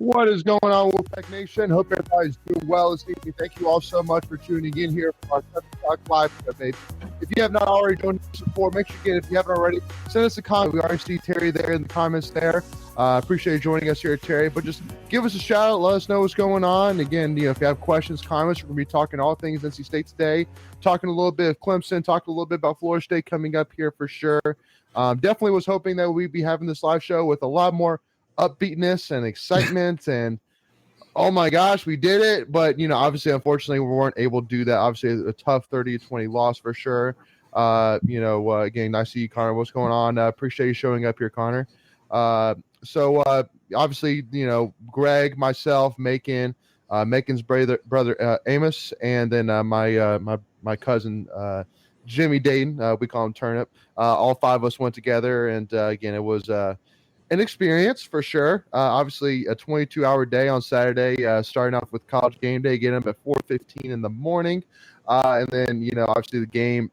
What is going on, Wolfpack Nation? Hope everybody's doing well this evening. Thank you all so much for tuning in here for our Tuffy Talk Live debate. If you have not already joined us before, make sure you get it. If you haven't already, send us a comment. We already see Terry there in the comments there. Appreciate you joining us here, Terry. But just give us a shout out. Let us know what's going on. Again, if you have questions, comments, we're going to be talking all things NC State today. Talking a little bit of Clemson, talking a little bit about Florida State coming up here for sure. Definitely was hoping that we'd be having this live show with a lot more upbeatness and excitement and oh my gosh, we did it. But obviously, unfortunately, we weren't able to do that. Obviously, a tough 30-20 loss for sure. Again, nice to see you, Connor. What's going on? Appreciate you showing up here, Connor. So obviously, Greg, myself, Macon, Macon's brother Amos, and then my cousin Jimmy Dayton, we call him Turnip. All five of us went together, and again, it was an experience for sure. Obviously, a 22-hour day on Saturday, starting off with college game day, getting up at 4:15 in the morning. And then, obviously the game,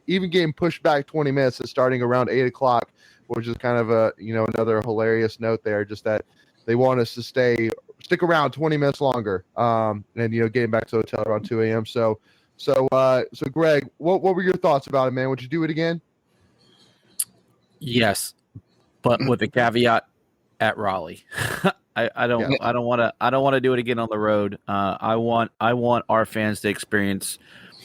even getting pushed back 20 minutes and starting around 8 o'clock, which is kind of another hilarious note there, just that they want us to stick around 20 minutes longer. And, getting back to the hotel around 2 a.m. So Greg, what were your thoughts about it, man? Would you do it again? Yes. But with a caveat at Raleigh, I don't want to do it again on the road. I want our fans to experience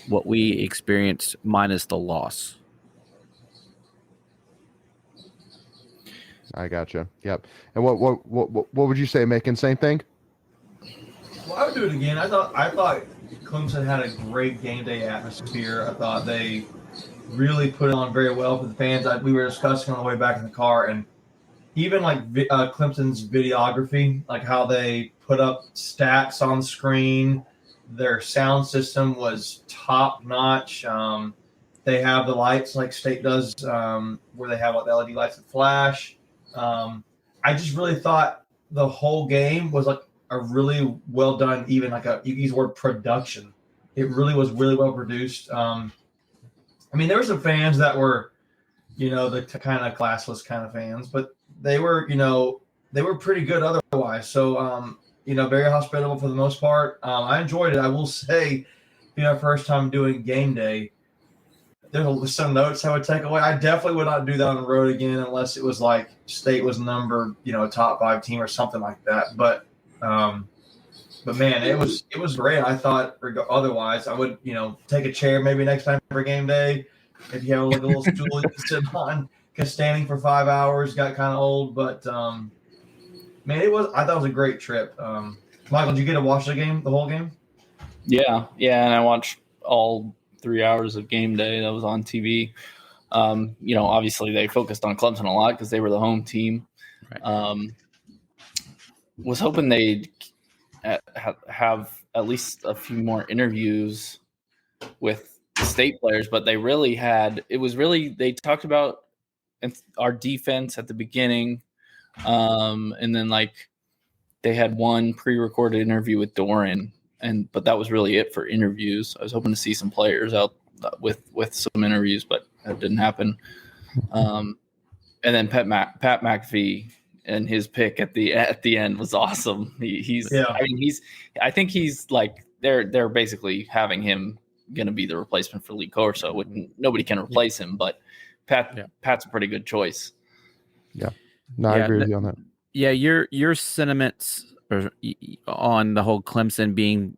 what we experienced minus the loss. I gotcha. Yep. And what would you say, Macon? Same thing? Well, I would do it again. I thought Clemson had a great game day atmosphere. I thought they really put it on very well for the fans. We were discussing on the way back in the car, and even like Clemson's videography, like how they put up stats on the screen, their sound system was top notch. They have the lights like State does, where they have like the LED lights that flash. I just really thought the whole game was like a really well done, even like you use the word production. It really was really well produced. There were some fans that were, the kind of classless kind of fans, but they were pretty good otherwise. So, very hospitable for the most part. I enjoyed it. I will say, being our first time doing game day, there's some notes I would take away. I definitely would not do that on the road again unless it was like State was numbered, a top 5 team or something like that. But man, it was great. I thought otherwise I would, take a chair maybe next time for game day. If you have like a little stool you can sit on, because standing for 5 hours got kind of old. But man, I thought it was a great trip. Michael, did you get to watch the whole game? Yeah, and I watched all 3 hours of game day that was on TV. Obviously they focused on Clemson a lot because they were the home team. Right. Was hoping they'd have at least a few more interviews with State players, but they they talked about our defense at the beginning, and then like they had one pre-recorded interview with Doran, but that was really it for interviews. I was hoping to see some players out with some interviews, but that didn't happen. And then Pat McAfee and his pick at the end was awesome. I think he's like they're basically having him going to be the replacement for Lee Corso. Nobody can replace him, but Pat's a pretty good choice. Yeah, I agree with you on that. Yeah, your sentiments on the whole Clemson being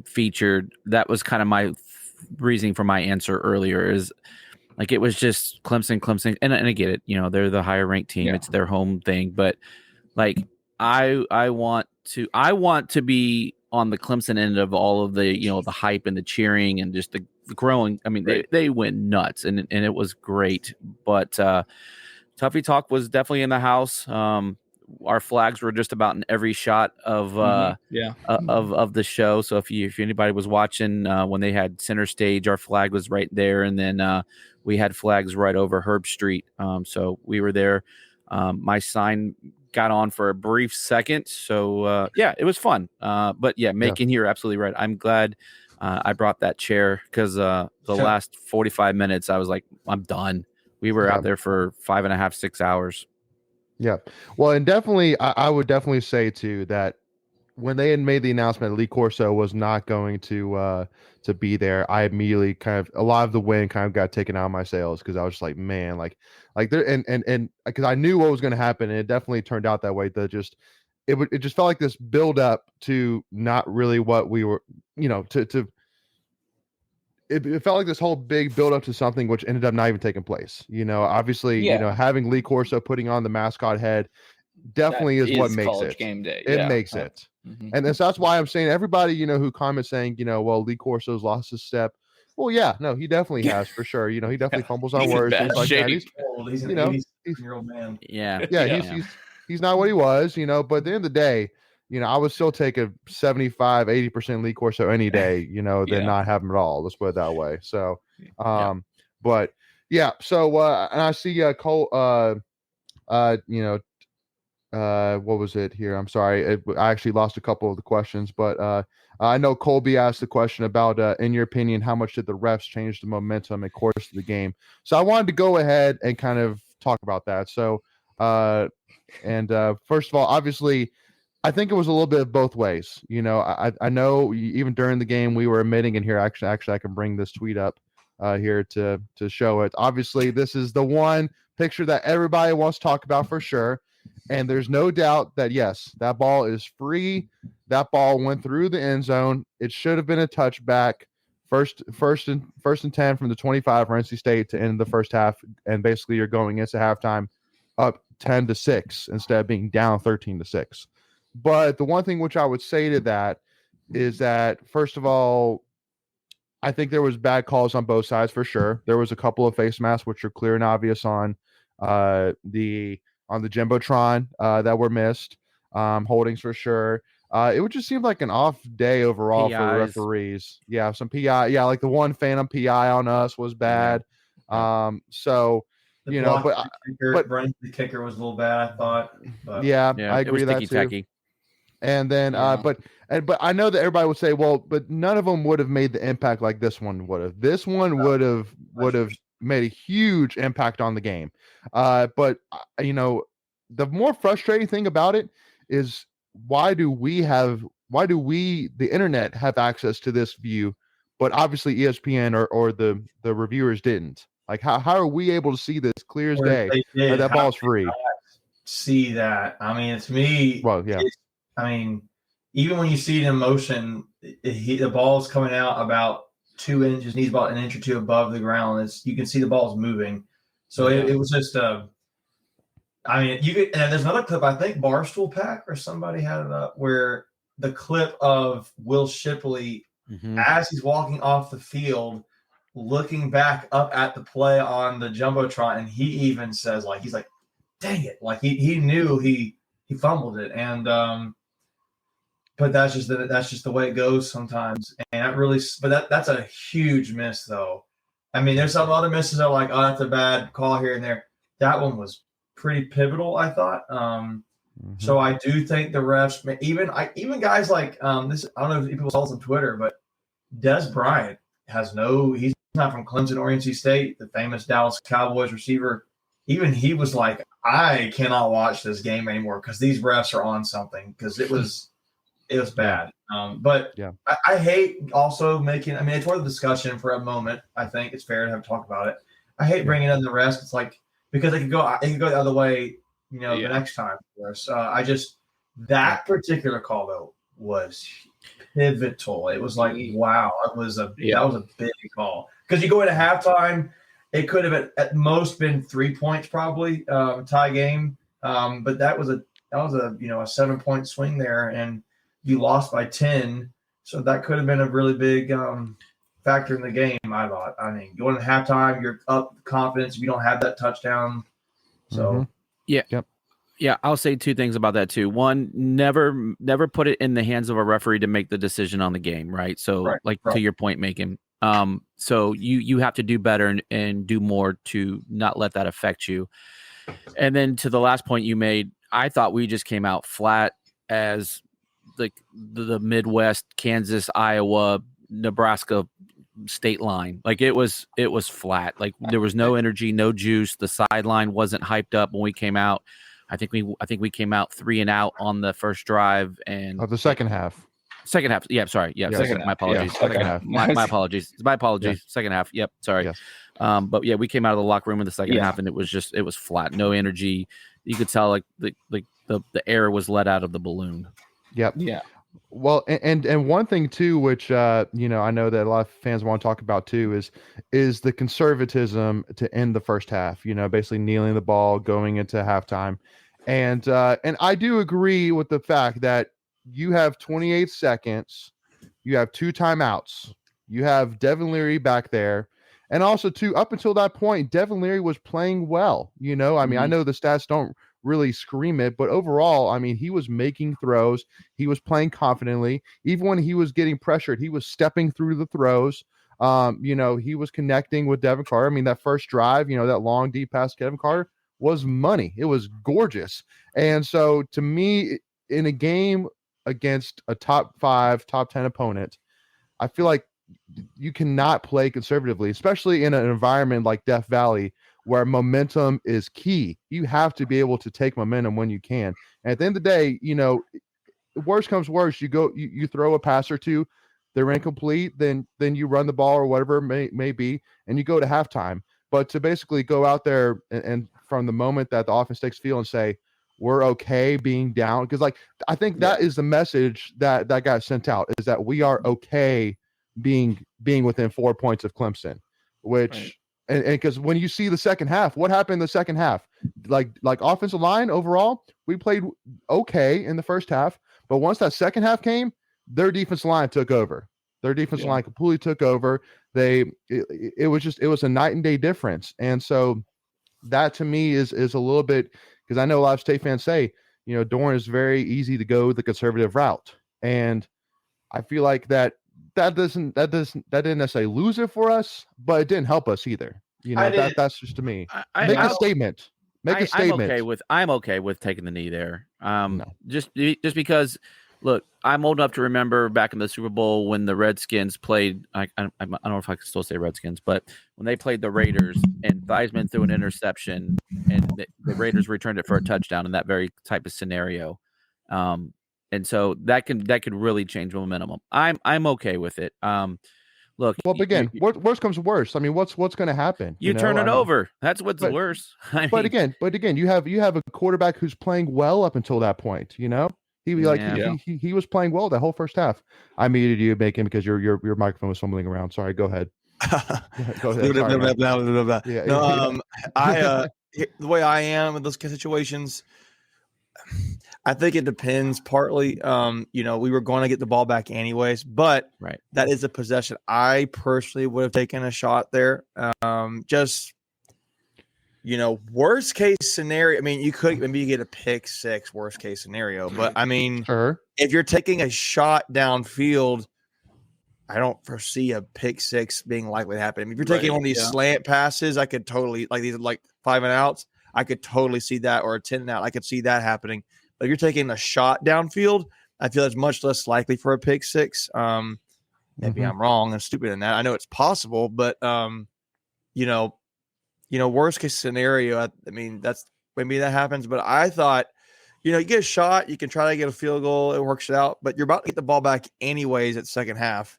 featured, that was kind of my reasoning for my answer earlier. Is like it was just Clemson, and I get it. They're the higher ranked team; it's their home thing. But like I want to be on the Clemson end of all of the the hype and the cheering and just the growing. I mean, they went nuts, and it was great. But Tuffy Talk was definitely in the house. Our flags were just about in every shot of of the show. So if anybody was watching when they had center stage, our flag was right there, and then we had flags right over Herb Street. So we were there. My sign got on for a brief second. So it was fun. But Macon, you're absolutely right. I'm glad I brought that chair because the last 45 minutes I was like, I'm done. We were out there for 5.5, 6 hours. Yeah. Well, and definitely, I would definitely say too that when they had made the announcement Lee Corso was not going to be there, I immediately kind of a lot of the wind kind of got taken out of my sails because I was just like, man, like there and because I knew what was going to happen, and it definitely turned out that way. It just felt like this build up to not really what we were, to it felt like this whole big build up to something which ended up not even taking place. Obviously, having Lee Corso putting on the mascot head definitely is what makes college it. game day. It makes it. Mm-hmm. And so that's why I'm saying everybody, who comments saying, well, Lee Corso's lost his step. Well, yeah, no, he definitely has for sure. He definitely fumbles on words, things like that. He's an 80-year-old man. Yeah. He's not what he was, but at the end of the day, I would still take a 75-80% Lee Corso any day, than not have him at all. Let's put it that way. So, but yeah. So, and I see Cole, what was it here? I'm sorry. I actually lost a couple of the questions, but I know Colby asked the question about, in your opinion, how much did the refs change the momentum and course of the game? So I wanted to go ahead and kind of talk about that. So, first of all, obviously, I think it was a little bit of both ways. I know even during the game we were admitting, and here actually I can bring this tweet up here to show it. Obviously, this is the one picture that everybody wants to talk about for sure. And there's no doubt that, yes, that ball is free. That ball went through the end zone. It should have been a touchback. First and 10 from the 25 for NC State to end the first half. And basically you're going into halftime up 10-6 instead of being down 13-6. But the one thing which I would say to that is that, first of all, I think there was bad calls on both sides for sure. There was a couple of face masks which are clear and obvious on the Jumbotron that were missed, holdings for sure. It would just seem like an off day overall PIs. for the referees. Yeah, some PI. Yeah, like the one phantom PI on us was bad. So but running the kicker was a little bad, I thought. But yeah, I agree with that too. Tacky. And then, but I know that everybody would say, well, but none of them would have made the impact like this one would have. This one would have made a huge impact on the game. But the more frustrating thing about it is why do we, the internet, have access to this view, but obviously ESPN or the reviewers didn't? Like, how are we able to see this clear as day that ball's free? See that? I mean, to me, well, yeah. I mean, even when you see it in motion, the ball's coming out about 2 inches, needs about an inch or two above the ground. You can see the ball's moving. So it was just I mean, and there's another clip, I think Barstool Pack or somebody had it up, where the clip of Will Shipley as he's walking off the field, looking back up at the play on the Jumbotron, and he even says, he's like, dang it. Like he knew he fumbled it. And but that's just the way it goes sometimes. And that's a huge miss though. I mean, there's some other misses that are like, oh, that's a bad call here and there. That one was pretty pivotal, I thought. So I do think the refs, even guys like this. I don't know if people saw this on Twitter, but Des Bryant he's not from Clemson or NC State, the famous Dallas Cowboys receiver. Even he was like, I cannot watch this game anymore because these refs are on something, because it was bad. But yeah. I hate also making. I mean, it's worth the discussion for a moment. I think it's fair to have talk about it. I hate bringing in the refs. It's like, because it could go the other way, the next time. So that particular call though was pivotal. It was like, wow, that was a big call, because you go into halftime, it could have at most been 3 points, probably tie game. But that was a 7-point swing there, and you lost by 10. So that could have been a really big factor in the game, I thought. I mean, going to halftime, you're up confidence. If you don't have that touchdown. So yeah, I'll say two things about that too. One, never put it in the hands of a referee to make the decision on the game, right? So to your point, Macon. So you have to do better and do more to not let that affect you. And then to the last point you made, I thought we just came out flat as the Midwest, Kansas, Iowa, Nebraska state line. Like it was flat. Like there was no energy, no juice. The sideline wasn't hyped up when we came out. I think we came out 3 and out on the first drive and Of the second half. Second half. Yeah, sorry. Yeah, Second my apologies. Yeah, second half. My apologies. My apologies. Yeah. Second half. Yep. Sorry. Yes. But yeah, we came out of the locker room in the second half, and it was flat. No energy. You could tell like the air was let out of the balloon. Yep. Yeah. Well, and one thing too, which I know that a lot of fans want to talk about too, is the conservatism to end the first half. Basically kneeling the ball going into halftime, and I do agree with the fact that you have 28 seconds, you have 2 timeouts, you have Devin Leary back there, and also too up until that point, Devin Leary was playing well. I mean, I know the stats don't really scream it, but overall, I mean, he was making throws, he was playing confidently. Even when he was getting pressured, he was stepping through the throws. He was connecting with Devin Carter. I mean, that first drive, that long deep pass to Devin Carter was money. It was gorgeous. And so to me, in a game against a top 5, top 10 opponent, I feel like you cannot play conservatively, especially in an environment like Death Valley where momentum is key. You have to be able to take momentum when you can. And at the end of the day, worst comes worst, you throw a pass or two, they're incomplete, then you run the ball or whatever it may be, and you go to halftime. But to basically go out there and from the moment that the offense takes field and say, we're okay being down, because I think that is the message that got sent out, is that we are okay being within 4 points of Clemson, which right. And because when you see the second half, what happened in the second half? Like offensive line overall, we played okay in the first half, but once that second half came, their defensive line took over. Their defensive line completely took over. It was a night and day difference, and so that to me is a little bit, because I know a lot of State fans say, Doran is very easy to go the conservative route, and I feel like that didn't necessarily lose it for us, but it didn't help us either. That's just to me. Make a statement. I'm okay with taking the knee there. No. Just because, look, I'm old enough to remember back in the Super Bowl when the Redskins played. I don't know if I can still say Redskins, but when they played the Raiders and Theismann threw an interception and the Raiders returned it for a touchdown in that very type of scenario. And so that could really change momentum. I'm okay with it. Look. Well, but again, worst comes to worst. I mean, what's going to happen? You turn it over. That's what's worse. But again, you have a quarterback who's playing well up until that point. He was playing well that whole first half. I muted you, Bacon, because your microphone was fumbling around. Sorry, go ahead. Go ahead. The way I am in those situations, I think it depends partly. We were going to get the ball back anyways, but that is a possession. I personally would have taken a shot there. Worst case scenario, I mean, you could maybe get a pick 6, worst case scenario, but I mean, if you're taking a shot downfield, I don't foresee a pick 6 being likely to happen. I mean, if you're taking one of these slant passes, I could totally, like these 5 and outs, I could totally see that, or a 10 and out, I could see that happening. But if you're taking a shot downfield, I feel it's much less likely for a pick 6. Maybe I'm wrong and stupid in that. I know it's possible, but worst case scenario, I mean, that's maybe that happens. But I thought, you get a shot, you can try to get a field goal, it works out, but you're about to get the ball back anyways at second half.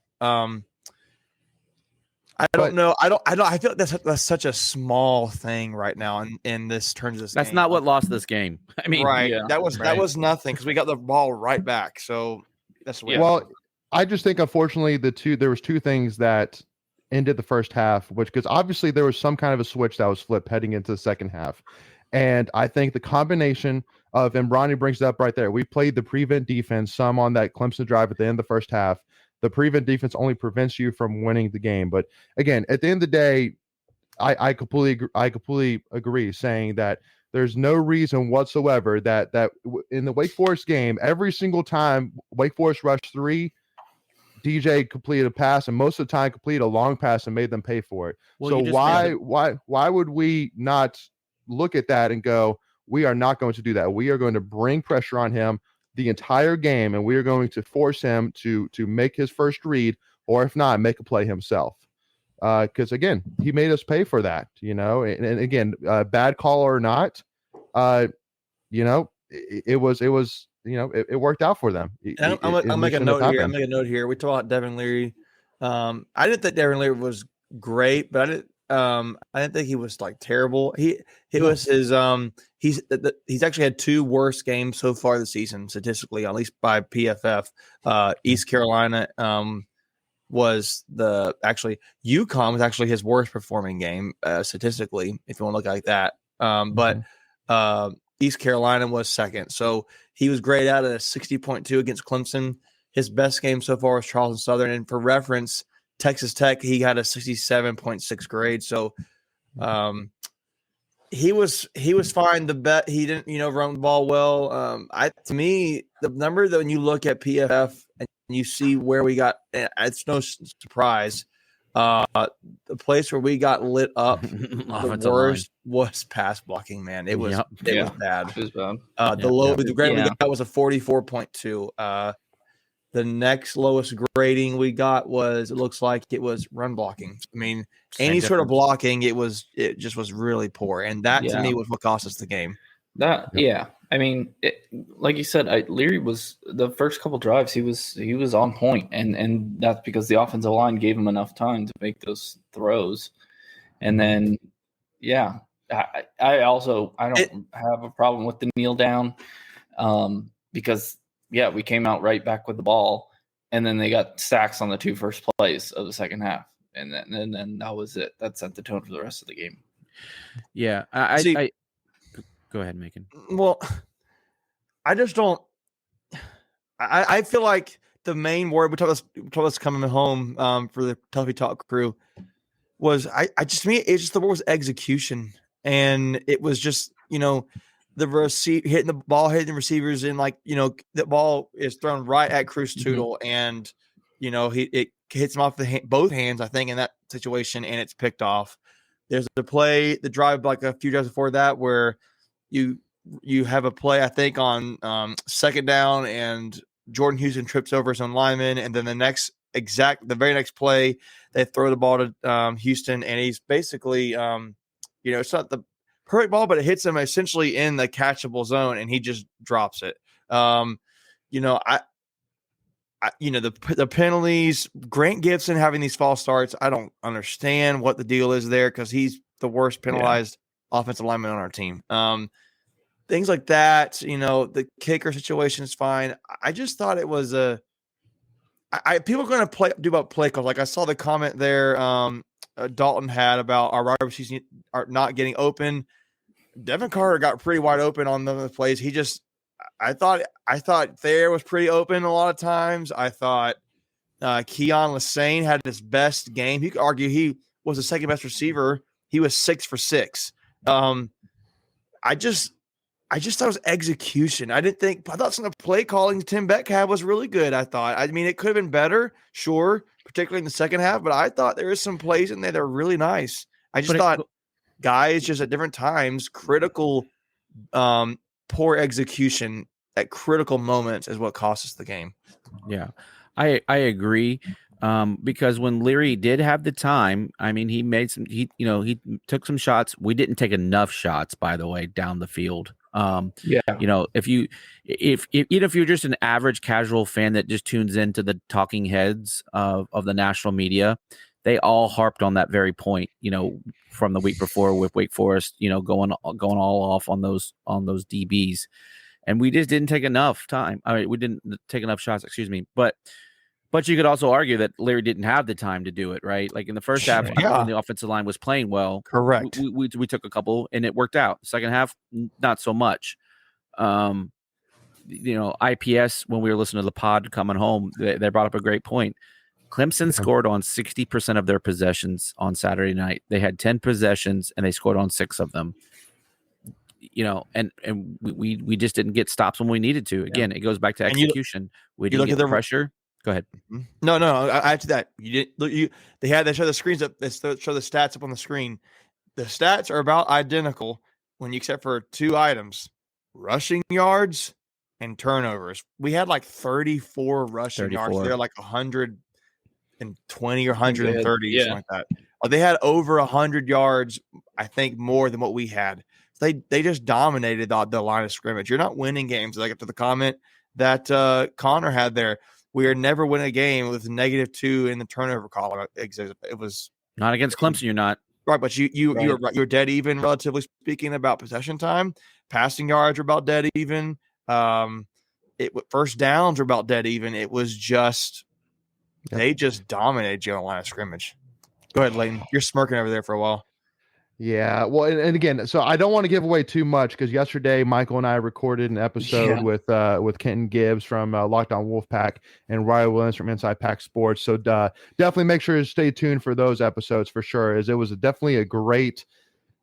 I don't know. I feel like that's such a small thing right now in this turns this. That's game. not what lost this game. I mean, that was nothing, because we got the ball right back. So that's weird. Well, I just think unfortunately there was 2 things that ended the first half, because obviously there was some kind of a switch that was flipped heading into the second half, and I think the combination of, and Ronnie brings it up right there, we played the prevent defense some on that Clemson drive at the end of the first half. The prevent defense only prevents you from winning the game. But again, at the end of the day, I completely agree, saying that there's no reason whatsoever that in the Wake Forest game, every single time Wake Forest rushed 3, DJ completed a pass, and most of the time completed a long pass and made them pay for it. Well, so why would we not look at that and go, we are not going to do that. We are going to bring pressure on him the entire game, and we are going to force him to make his first read, or if not, make a play himself. Because again, he made us pay for that, and again, bad call or not, it was it worked out for them. I'll make a note here. We talk about Devin Leary. I didn't think Devin Leary was great, but I didn't think he was like terrible. Was his he's actually had 2 worst games so far this season statistically, at least by PFF. East Carolina was UConn was actually his worst performing game statistically, if you want to look like that. But East Carolina was second, so he was graded out at a 60.2 against Clemson. His best game so far was Charleston Southern, and for reference, Texas Tech, he had a 67.6 grade. So he was fine. He didn't run the ball well. To me, the number that when you look at PFF and you see where we got, it's no surprise. The place where we got lit up the worst was pass blocking, man. It was was bad. It was bad. The grade we got was a 44.2. The next lowest grading we got it looks like it was run blocking. I mean, any sort of blocking, it just was really poor. And that to me was what cost us the game. I mean, like you said, Leary was the first couple drives. He was on point, and that's because the offensive line gave him enough time to make those throws. And then, I don't have a problem with the kneel down, because we came out right back with the ball, and then they got sacks on the 2 first plays of the second half, and then that was it. That set the tone for the rest of the game. Yeah, I go ahead, Macon. Well, I just don't. I feel like the main word we told us coming home for the Tuffy Talk crew was the word was execution, and it was just hitting the receivers in the ball is thrown right at Cruz Tootle, and it hits him off both hands, I think, in that situation, and it's picked off. There's the drive like a few drives before that where you have a play, I think, on second down, and Jordan Houston trips over his own lineman, and then the very next play, they throw the ball to Houston, and he's basically, it's not the perfect ball, but it hits him essentially in the catchable zone, and he just drops it. The penalties, Grant Gibson having these false starts, I don't understand what the deal is there, because he's the worst penalized offensive lineman on our team. Things like that, the kicker situation is fine. I just thought it was people are going to do about play calls. Like I saw the comment there Dalton had about our wide receivers are not getting open. Devin Carter got pretty wide open on the plays. I thought Thayer was pretty open a lot of times. I thought Keon Lassane had his best game. You could argue he was the second best receiver. He was 6 for 6. I just thought it was execution. I thought some of the play calling Tim Beck had was really good. I mean, it could have been better, sure, particularly in the second half, but I thought there was some plays in there that were really nice. I just thought guys just at different times, critical, poor execution at critical moments is what cost us the game. Yeah, I agree. Because when Leary did have the time, I mean, he took some shots. We didn't take enough shots, by the way, down the field. If you're just an average casual fan that just tunes into the talking heads of the national media, they all harped on that very point, from the week before with Wake Forest, going all off on those DBs, and we just didn't take enough time. I mean, we didn't take enough shots, excuse me, but you could also argue that Larry didn't have the time to do it, right? Like in the first half, when the offensive line was playing well, correct. We took a couple and it worked out. Second half, not so much. IPS, when we were listening to the pod coming home, they brought up a great point. Clemson scored on 60% of their possessions on Saturday night. They had 10 possessions and they scored on 6 of them. And we just didn't get stops when we needed to. Again, it goes back to execution. We didn't get the pressure. Go ahead. No. I add to that. They show the screens up. They show the stats up on the screen. The stats are about identical except for 2 items: rushing yards and turnovers. We had like 34 rushing yards. They're like 120 or 130, something like that. They had over 100 yards, I think, more than what we had. They just dominated the line of scrimmage. You're not winning games. Like to the comment that Connor had there, we are never winning a game with -2 in the turnover column. It was not against Clemson. You're not right, but you're dead even, relatively speaking, about possession time. Passing yards are about dead even. First downs are about dead even. It was just they just dominated you on the line of scrimmage. Go ahead, Leighton. You're smirking over there for a while. Yeah, well, and again, so I don't want to give away too much because yesterday Michael and I recorded an episode with Kenton Gibbs from Locked On Wolfpack and Riley Williams from Inside Pack Sports. So definitely make sure to stay tuned for those episodes for sure, as it was definitely a great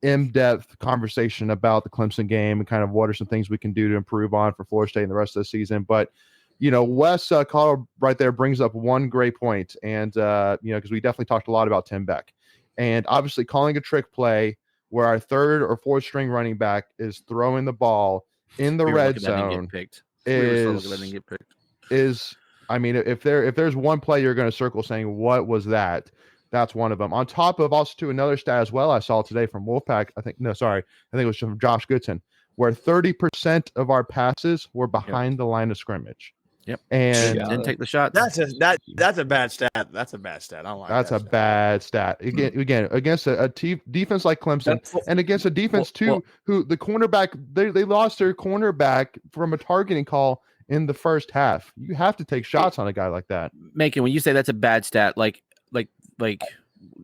in-depth conversation about the Clemson game and kind of what are some things we can do to improve on for Florida State in the rest of the season. But Wes Collar right there brings up one great point, and because we definitely talked a lot about Tim Beck. And obviously calling a trick play where our third or fourth string running back is throwing the ball in the red zone is, I mean, if there's one play you're going to circle saying, what was that? That's one of them. On top of also to another stat as well I saw today from Wolfpack, I think it was from Josh Goodson, where 30% of our passes were behind the line of scrimmage. Yep. And didn't take the shot. That's a bad stat. That's a bad stat. I don't like that's that a bad stat. Again, against a defense like Clemson, and against a defense who the cornerback they lost their cornerback from a targeting call in the first half. You have to take shots on a guy like that. Macon, when you say that's a bad stat, like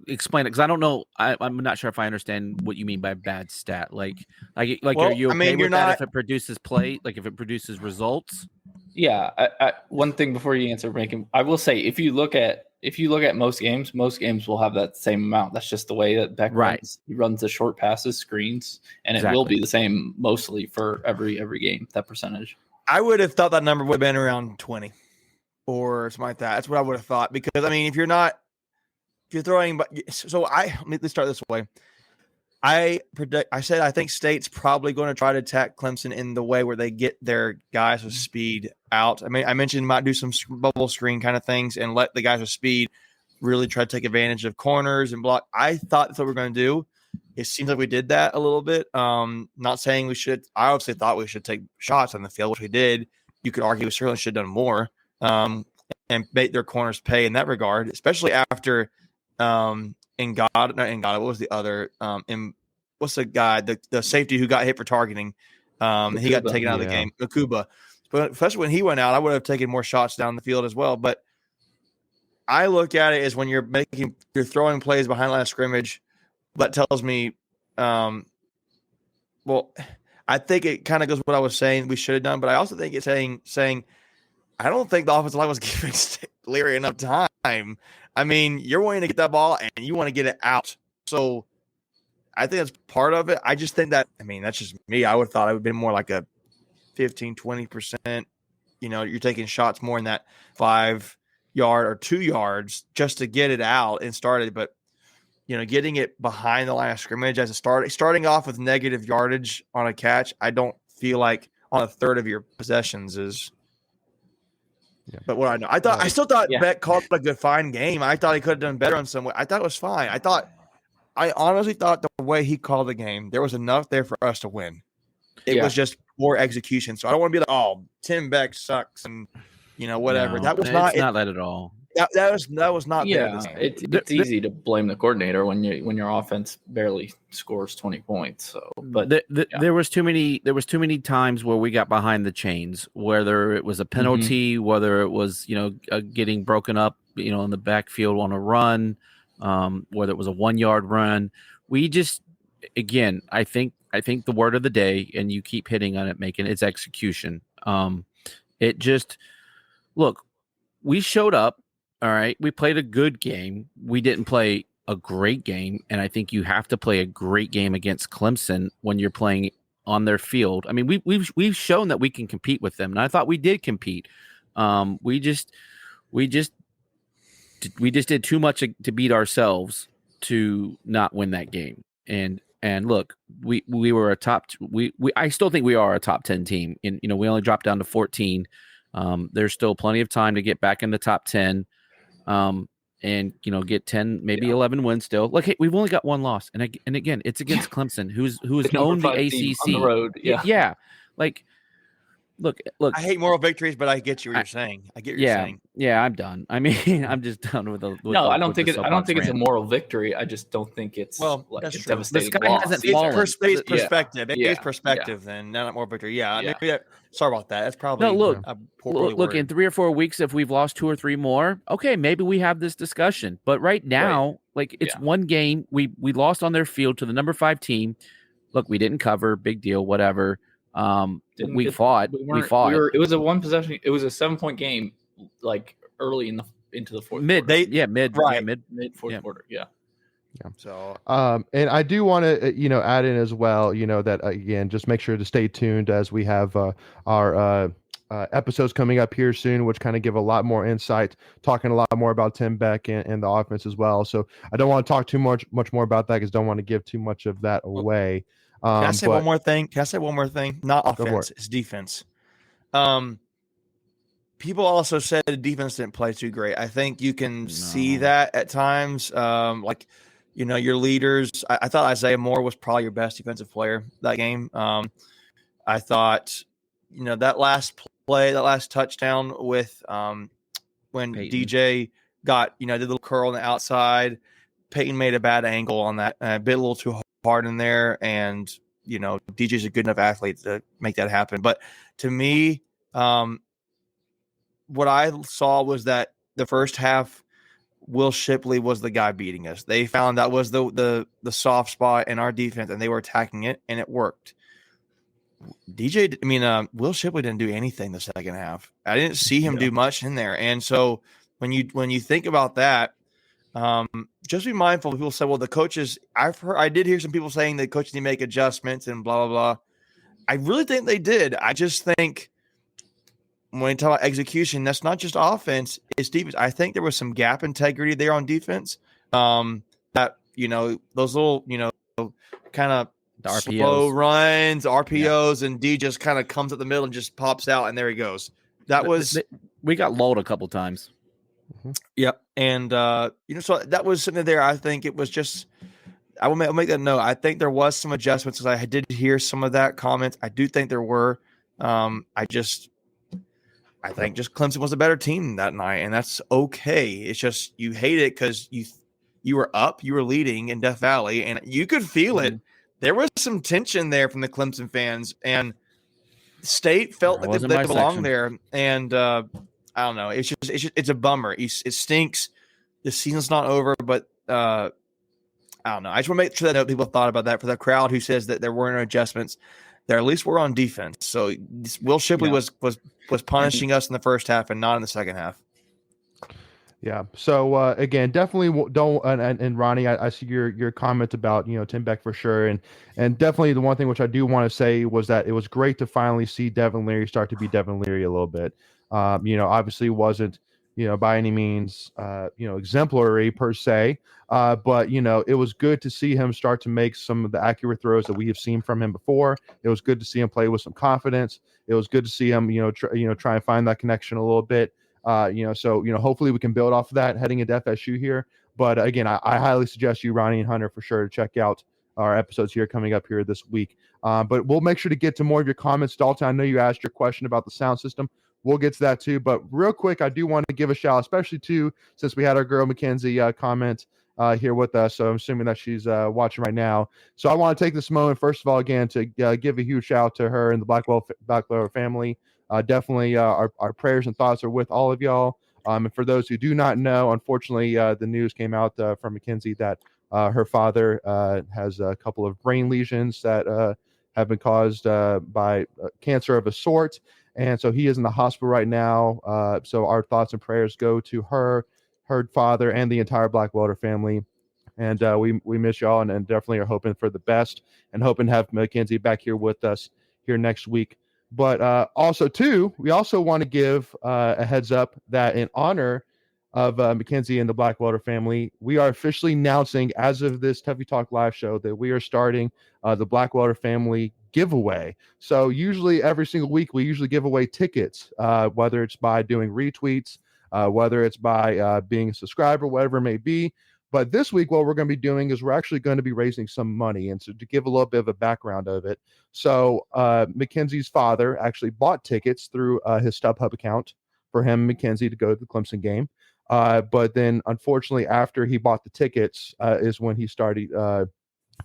explain it, because I don't know. I'm not sure if I understand what you mean by bad stat. Like, are you okay with that if it produces play, like if it produces results? Yeah. One thing before you answer, Macon, I will say if you look at most games will have that same amount. That's just the way that Beck runs. He runs the short passes, screens, and it will be the same mostly for every game. That percentage. I would have thought that number would have been around 20 or something like that. That's what I would have thought, because I mean, if you're throwing, let's start this way. I said I think State's probably going to try to attack Clemson in the way where they get their guys with speed out. I mean, I mentioned might do some bubble screen kind of things and let the guys with speed really try to take advantage of corners and block. I thought that's what we're going to do. It seems like we did that a little bit. Not saying we should. I obviously thought we should take shots on the field, which we did. You could argue we certainly should have done more and make their corners pay in that regard, especially after what was the other what's the guy, the safety who got hit for targeting? Makuba, he got taken out of the game. Makuba. But especially when he went out, I would have taken more shots down the field as well. But I look at it as when you're throwing plays behind line of scrimmage, that tells me I think it kind of goes with what I was saying we should have done, but I also think it's saying I don't think the offensive line was giving Leary enough time. I mean, you're wanting to get that ball and you want to get it out. So I think that's part of it. I just think that, I mean, that's just me. I would have thought it would have been more like a 15, 20%. You're taking shots more in that 5 yard or 2 yards just to get it out and start it. But, getting it behind the line of scrimmage as a starting off with negative yardage on a catch, I don't feel like on a third of your possessions is. Yeah. But what I know, I still thought Beck called a good fine game. I thought he could have done better on some way. I thought it was fine. I honestly thought the way he called the game, there was enough there for us to win. It was just poor execution. So I don't want to be like, oh, Tim Beck sucks and whatever. No, that was not that at all. That was not. Yeah, it's easy to blame the coordinator when your offense barely scores 20 points. So, but there was too many times where we got behind the chains, whether it was a penalty, whether it was getting broken up, in the backfield on a run, whether it was a 1 yard run. We just, again, I think the word of the day, and you keep hitting on it, Macon, it's execution. It just look, we showed up. All right, we played a good game. We didn't play a great game, and I think you have to play a great game against Clemson when you're playing on their field. I mean, we've shown that we can compete with them, and I thought we did compete. We just did too much to beat ourselves to not win that game. And look, we were a top. I still think we are a top 10 team. And we only dropped down to 14. There's still plenty of time to get back in the top 10. and get 10, maybe 11 wins still. Look, hey, we've only got one loss, and again, it's against Clemson, who's owned the ACC on the road. Yeah, like look. I hate moral victories, but I get you what you're saying. I get what you're saying. Yeah, I'm done. I mean, I'm just done with the. No, I don't think it's a moral victory. I just don't think it's like a true. devastating The sky loss. hasn't It's fallen. perspective. Yeah. It's perspective, then not moral victory. Yeah. Yeah. Maybe sorry about that. That's probably look, poorly look. In 3 or 4 weeks, if we've lost 2 or 3 more, okay, maybe we have this discussion. But right now, it's one game. We lost on their field to the number 5 team. Look, we didn't cover. Big deal. Whatever. We fought. It was a 1 possession. It was a 7-point game, like early into the fourth quarter. Mid fourth quarter. Yeah. So, and I do want to, add in as well, that again, just make sure to stay tuned as we have our episodes coming up here soon, which kind of give a lot more insight, talking a lot more about Tim Beck and the offense as well. So I don't want to talk too much more about that because don't want to give too much of that away. Can I say one more thing? Not offense, it's defense. People also said the defense didn't play too great. I think you can see that at times. Your leaders. I thought Isaiah Moore was probably your best defensive player that game. I thought, that last play, that last touchdown with when Peyton. DJ got, did a little curl on the outside. Peyton made a bad angle on that, bit a little too hard in there, and DJ's a good enough athlete to make that happen. But to me, what I saw was that the first half, Will Shipley was the guy beating us. They found that was the soft spot in our defense, and they were attacking it, and it worked. Will Shipley didn't do anything the second half. I didn't see him do much in there, and so when you think about that. Just be mindful. People say, well, the coaches, I did hear some people saying the coaches need to make adjustments and blah, blah, blah. I really think they did. I just think when you talk about execution, that's not just offense, it's defense. I think there was some gap integrity there on defense. That, those little, kind of slow runs, RPOs, and D just kind of comes up the middle and just pops out, and there he goes. We got lulled a couple times. Yep. And, so that was something there. I think it was just, I'll make that note. I think there was some adjustments because I did hear some of that comments. I do think there were. I think just Clemson was a better team that night, and that's okay. It's just you hate it because you were up, you were leading in Death Valley, and you could feel it. There was some tension there from the Clemson fans, and State felt like they belonged there. And I don't know. It's a bummer. It stinks. The season's not over, but I don't know. I just want to make sure that people thought about that for the crowd who says that there weren't adjustments. There at least we're on defense. So Will Shipley was punishing us in the first half and not in the second half. Yeah. So again, definitely don't. And Ronnie, I see your comment about Tim Beck for sure, and definitely the one thing which I do want to say was that it was great to finally see Devin Leary start to be Devin Leary a little bit. Obviously wasn't by any means exemplary per se, but it was good to see him start to make some of the accurate throws that we have seen from him before. It was good to see him play with some confidence. It was good to see him try and find that connection a little bit. So hopefully we can build off of that heading into FSU here. But again, I highly suggest you, Ronnie and Hunter, for sure to check out our episodes here coming up here this week. But we'll make sure to get to more of your comments. Dalton, I know you asked your question about the sound system. We'll get to that too. But real quick, I do want to give a shout, especially to, since we had our girl Mackenzie comment here with us. So I'm assuming that she's watching right now. So I want to take this moment, first of all, again, to give a huge shout out to her and the Blackwell family. Definitely our prayers and thoughts are with all of y'all. And for those who do not know, unfortunately, the news came out from Mackenzie that her father has a couple of brain lesions that have been caused by cancer of a sort. And so he is in the hospital right now. So our thoughts and prayers go to her father, and the entire Blackwell family. And we miss y'all and definitely are hoping for the best and hoping to have Mackenzie back here with us here next week. But also, too, we also want to give a heads up that in honor of Mackenzie and the Blackwell family, we are officially announcing, as of this Tuffy Talk live show, that we are starting the Blackwell family giveaway. So usually every single week, we usually give away tickets, whether it's by doing retweets, whether it's by being a subscriber, whatever it may be. But this week, what we're going to be doing is we're actually going to be raising some money. And so to give a little bit of a background of it. So Mackenzie's father actually bought tickets through his StubHub account for him and Mackenzie to go to the Clemson game. But then unfortunately, after he bought the tickets is when he started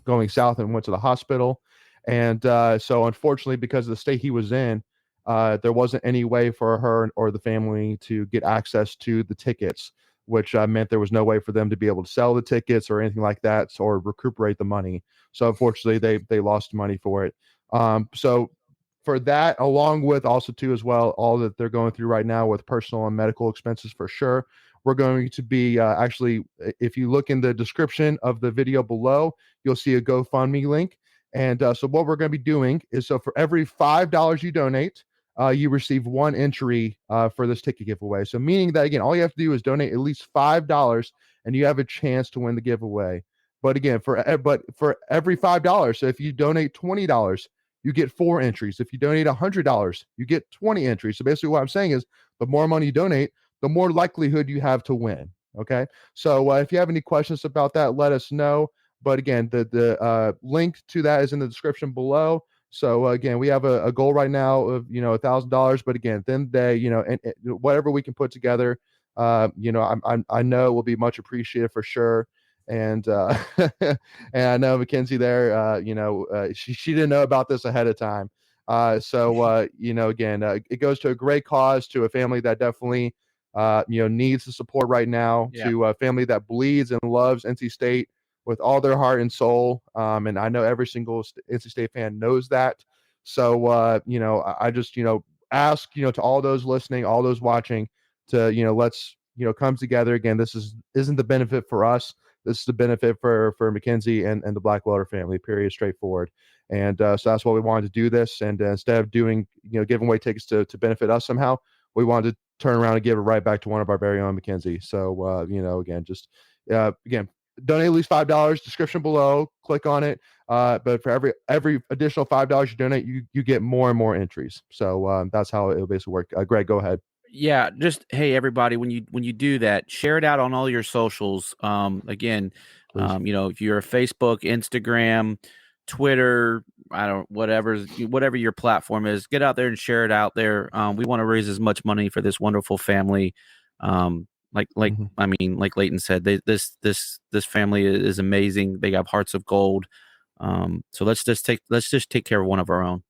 going south and went to the hospital. And so unfortunately, because of the state he was in, there wasn't any way for her or the family to get access to the tickets, which meant there was no way for them to be able to sell the tickets or anything like that, or recuperate the money. So unfortunately, they lost money for it. So for that, along with also too as well, all that they're going through right now with personal and medical expenses for sure. We're going to be actually, if you look in the description of the video below, you'll see a GoFundMe link. And so what we're going to be doing is, so for every $5 you donate, you receive one entry for this ticket giveaway. So meaning that, again, all you have to do is donate at least $5 and you have a chance to win the giveaway. But again, for every $5, so if you donate $20, you get 4 entries. If you donate $100, you get 20 entries. So basically what I'm saying is the more money you donate, the more likelihood you have to win. Okay. So if you have any questions about that, let us know. But again, the link to that is in the description below. So again, we have a goal right now of, $1,000, but again, then and whatever we can put together, I know will be much appreciated for sure. And and I know Mackenzie there, she didn't know about this ahead of time. Again, it goes to a great cause, to a family that definitely, needs the support right now, to a family that bleeds and loves NC State with all their heart and soul. And I know every single NC State fan knows that. So, I just, ask, to all those listening, all those watching to, let's, come together. Again, this isn't the benefit for us. This is the benefit for Mackenzie and the Blackwelder family, period, straightforward. And so that's why we wanted to do this. And instead of doing, giving away tickets to benefit us somehow, we wanted to turn around and give it right back to one of our very own Mackenzie. So, again, just, again, donate at least $5, description below, click on it. But for every additional $5 you donate, you get more and more entries. So that's how it'll basically work. Greg, go ahead. Yeah, just, hey, everybody, when you do that, share it out on all your socials. Again, if you're a Facebook, Instagram, Twitter, whatever your platform is, get out there and share it out there. We want to raise as much money for this wonderful family. Like Leighton said, this family is amazing. They have hearts of gold. So let's just take care of one of our own.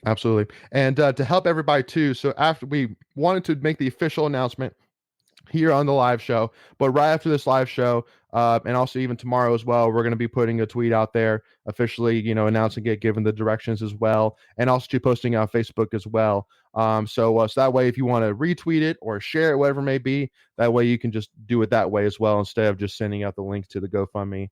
Absolutely. And to help everybody too, so after we wanted to make the official announcement here on the live show, but right after this live show, and also even tomorrow as well, we're going to be putting a tweet out there officially, announcing it, giving the directions as well, and also posting it on Facebook as well. So that way, if you want to retweet it or share it, whatever it may be, that way you can just do it that way as well, instead of just sending out the link to the GoFundMe.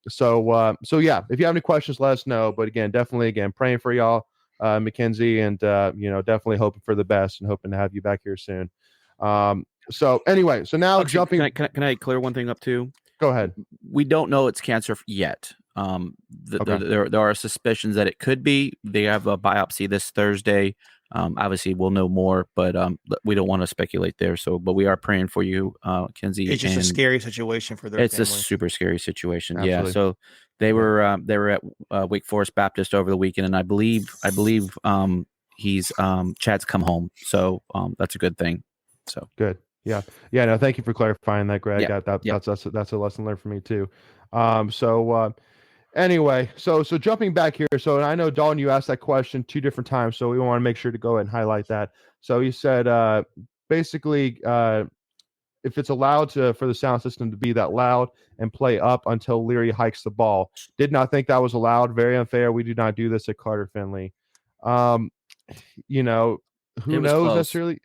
So yeah, if you have any questions, let us know. But again, definitely, praying for y'all, Mackenzie, and definitely hoping for the best and hoping to have you back here soon. So anyway, so now jumping. Can I clear one thing up too? Go ahead. We don't know it's cancer yet. There are suspicions that it could be. They have a biopsy this Thursday. Obviously, we'll know more, but we don't want to speculate there. So, but we are praying for you, Kenzie. It's just a scary situation for their It's family. a super scary situation. Absolutely. Yeah. So they were at Wake Forest Baptist over the weekend, and I believe he's Chad's come home. So that's a good thing. So good. Yeah. No, thank you for clarifying that, Greg. Yeah. That's a lesson learned for me too. Anyway, so jumping back here. So, and I know, Dalton, you asked that question 2 different times, so we want to make sure to go ahead and highlight that. So you said basically if it's allowed for the sound system to be that loud and play up until Leary hikes the ball. Did not think that was allowed. Very unfair. We do not do this at Carter Finley. Who knows close. necessarily?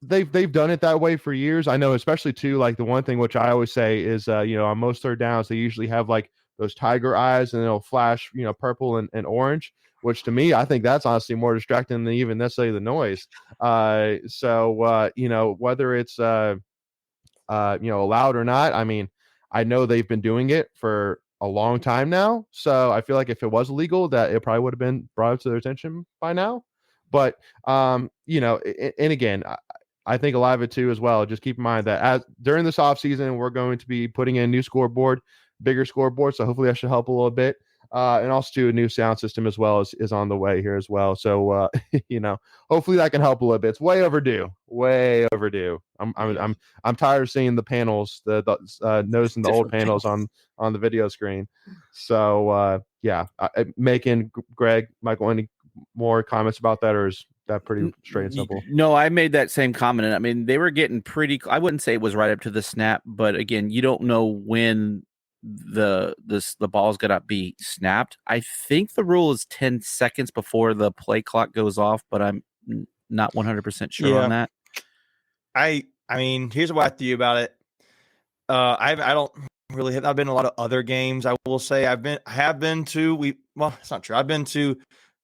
They've done it that way for years. I know, especially too, like the one thing which I always say is, on most third downs, they usually have like those tiger eyes and it'll flash, purple and orange, which to me, I think that's honestly more distracting than even necessarily the noise. Whether it's, allowed or not, I know they've been doing it for a long time now. So I feel like if it was illegal, that it probably would have been brought to their attention by now. But, and again, I think a lot of it too as well. Just keep in mind that during this offseason, we're going to be putting in a new scoreboard, bigger scoreboard. So hopefully that should help a little bit. And also a new sound system as well is on the way here as well. So hopefully that can help a little bit. It's way overdue. Way overdue. I'm tired of seeing the panels, noticing the old panels on the video screen. So Macon, Greg, Michael, any more comments about that, or is that pretty straight and simple? No, I made that same comment. And I mean, they were getting pretty. I wouldn't say it was right up to the snap, but again, you don't know when the ball's gonna be snapped. I think the rule is 10 seconds before the play clock goes off, but I'm not 100% sure on that. I mean, here's what I think about it. I don't really have. I've been to a lot of other games. I will say it's not true. I've been to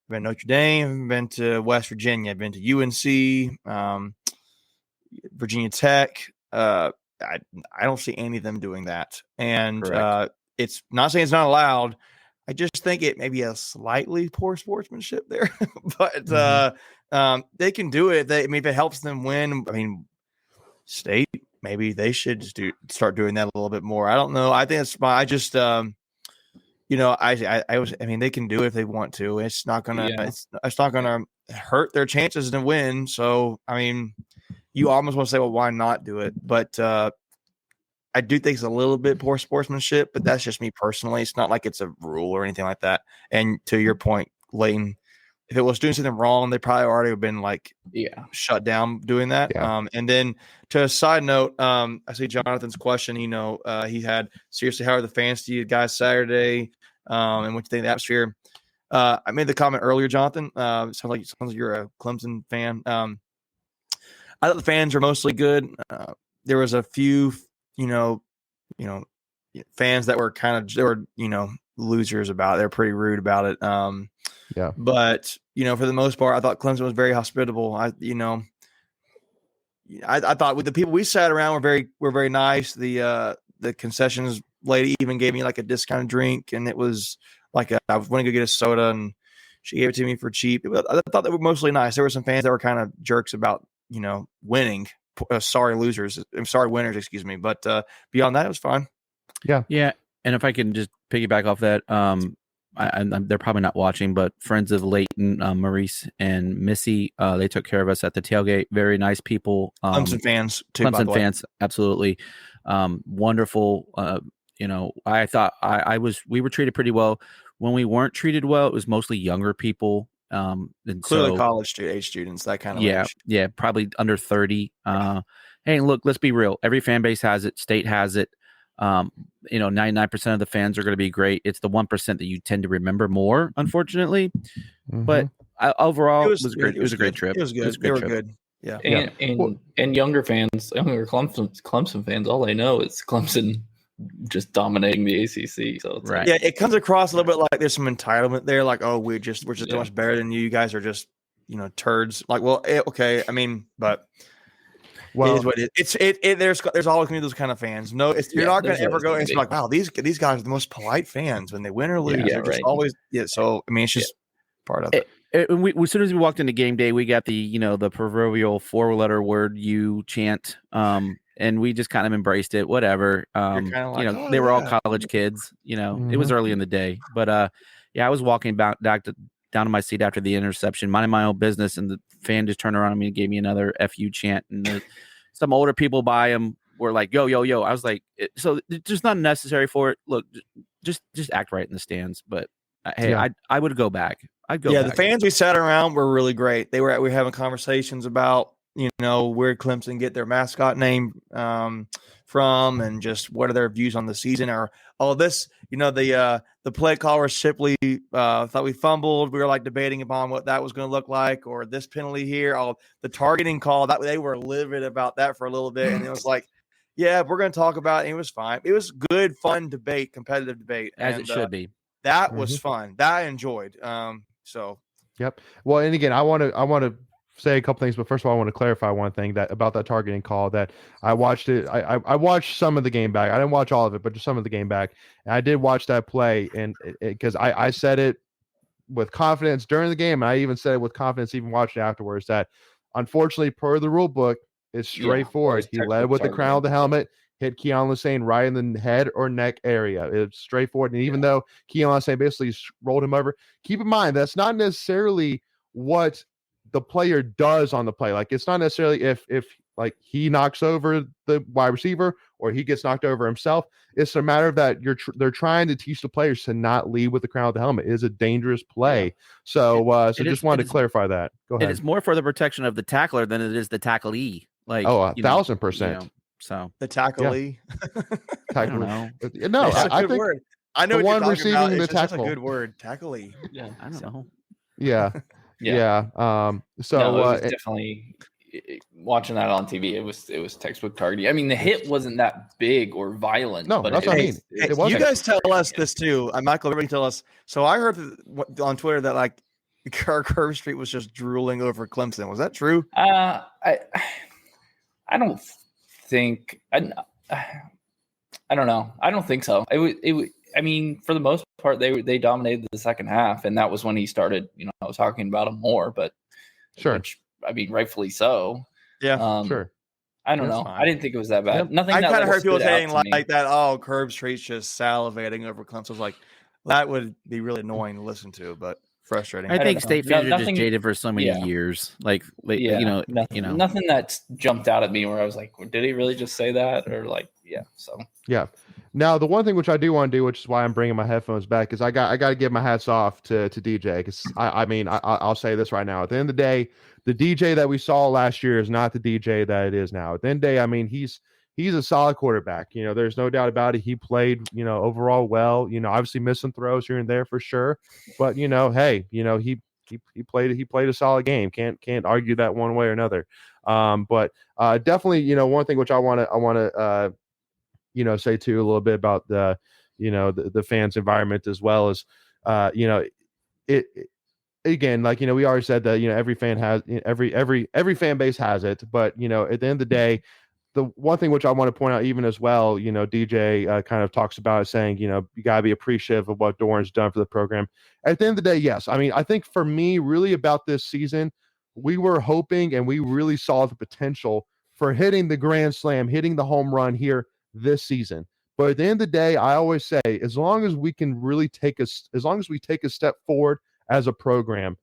Notre Dame, I've been to West Virginia, I've been to UNC, Virginia Tech. I don't see any of them doing that. And it's not saying it's not allowed. I just think it may be a slightly poor sportsmanship there. But they can do it. If it helps them win, I mean, State, maybe they should start doing that a little bit more. I don't know. I think it's fine. I just I mean, they can do it if they want to. It's not gonna it's not gonna hurt their chances to win. So I mean, you almost want to say, well, why not do it? But I do think it's a little bit poor sportsmanship, but that's just me personally. It's not like it's a rule or anything like that. And to your point, Leighton, if it was doing something wrong, they probably already have been shut down doing that. Yeah. And then to a side note, I see Jonathan's question. He had, seriously, how are the fans to you guys Saturday? And what do you think of the atmosphere? I made the comment earlier, Jonathan. Sounds like you're a Clemson fan. I thought the fans were mostly good. There was a few, fans that were losers about it. They're pretty rude about it. But for the most part, I thought Clemson was very hospitable. I thought with the people we sat around were very nice. The concessions lady even gave me like a discounted drink, and it was like I was going to go get a soda, and she gave it to me for cheap. I thought they were mostly nice. There were some fans that were kind of jerks about winning. Sorry losers. I'm sorry winners. Excuse me. But beyond that, it was fine. Yeah. And if I can just piggyback off that, they're probably not watching, but friends of Leighton, Maurice and Missy, they took care of us at the tailgate. Very nice people. Clemson fans too. Clemson fans, absolutely. Wonderful. I thought we were treated pretty well. When we weren't treated well, it was mostly younger people. And clearly college age students, that kind of age. Yeah, probably under 30. Hey, look, let's be real. Every fan base has it. State has it. 99% of the fans are going to be great. It's the 1% that you tend to remember more, unfortunately. Mm-hmm. But overall, it was great. It was a great trip. It was good. They were good. Yeah. And younger Clemson fans, all they know is Clemson just dominating the ACC. So it's yeah, it comes across a little bit like there's some entitlement there. Like, oh, we're just so much better than you. You guys are just turds. Like, well, okay. I mean, but. Well, it is what it is. There's always going to be those kind of fans. No, you're not going to ever go and it's like, wow, these guys are the most polite fans when they win or lose. They're just always So I mean, it's just part of it. As soon as we walked into game day, we got the proverbial 4-letter word "you" chant, and we just kind of embraced it. Whatever, they were all college kids. It was early in the day, but I was walking down to my seat after the interception, minding my own business, and the fan just turned around on me and gave me another "FU" chant. And some older people by him were like, "Yo, yo, yo!" I was like, "So it's just not necessary for it. Look, just act right in the stands." But hey, I would go back. I'd go. Yeah, back. The fans we sat around were really great. We were having conversations about where Clemson get their mascot name from, and just what are their views on the season, or all this. The play caller simply thought we fumbled. We were like debating upon what that was going to look like, or this penalty here, the targeting call. That they were livid about that for a little bit, and it was like, yeah, we're going to talk about it. It was fine. It was good, fun debate, competitive debate, as it should be. That was fun. That I enjoyed. Yep. Well, and again, I want to say a couple things, but first of all, I want to clarify one thing about that targeting call that I watched it. I watched some of the game back. I didn't watch all of it, but just some of the game back. And I did watch that play, and because I said it with confidence during the game, and I even said it with confidence even watching it afterwards, that unfortunately, per the rule book, It's straightforward. He led with the crown of the helmet, hit Keon Lassane right in the head or neck area. It's straightforward. And even though Keon Lassane basically rolled him over, keep in mind that's not necessarily what the player does on the play. Like, it's not necessarily if like he knocks over the wide receiver or he gets knocked over himself. It's a matter of that they're trying to teach the players to not lead with the crown of the helmet. It is a dangerous play. Yeah. So just wanted to clarify that. Go ahead. It is more for the protection of the tackler than it is the tacklee. Like, 1,000%. So the tacklee. I don't know. No, I think word. I know the what one you're talking about. receiving the It's just tackle. a good word, tacklee. Yeah, I don't know. Yeah. So it was definitely watching that on TV. It was textbook targeting. I mean, the hit wasn't that big or violent. No, but that's what I mean. It wasn't. You guys tell us this too. Michael, everybody tell us. So I heard on Twitter that like Curve Street was just drooling over Clemson. Was that true? I don't think. I don't know. I don't think so. I mean, for the most part, they dominated the second half, and that was when he started, talking about him more. But sure, which, I mean, rightfully so. Yeah, sure. I don't know. Fine. I didn't think it was that bad. Yep. Nothing. I kind of heard people saying like that. Oh, Curb Street's just salivating over Clemson. I was like, that would be really annoying to listen to, but frustrating. I think state fans are just jaded for so many years. Like, nothing that jumped out at me where I was like, did he really just say that? Or like, yeah. Now, the one thing which I do want to do, which is why I'm bringing my headphones back, is I got to give my hats off to DJ, because I'll say this right now. At the end of the day, the DJ that we saw last year is not the DJ that it is now. At the end of the day, I mean, he's a solid quarterback. There's no doubt about it. He played, overall well. Obviously missed some throws here and there for sure, but hey, he played a solid game. Can't argue that one way or another. But definitely, one thing which I want to say too a little bit about the fans environment as well as it again, like, we already said that, every fan has every fan base has it, but at the end of the day, the one thing which I want to point out even as well, DJ kind of talks about it, saying, you gotta be appreciative of what Doran's done for the program. At the end of the day, yes. I mean, I think for me, really about this season, we were hoping and we really saw the potential for hitting the grand slam, hitting the home run here this season. But at the end of the day, I always say, as long as we take a step forward as a program,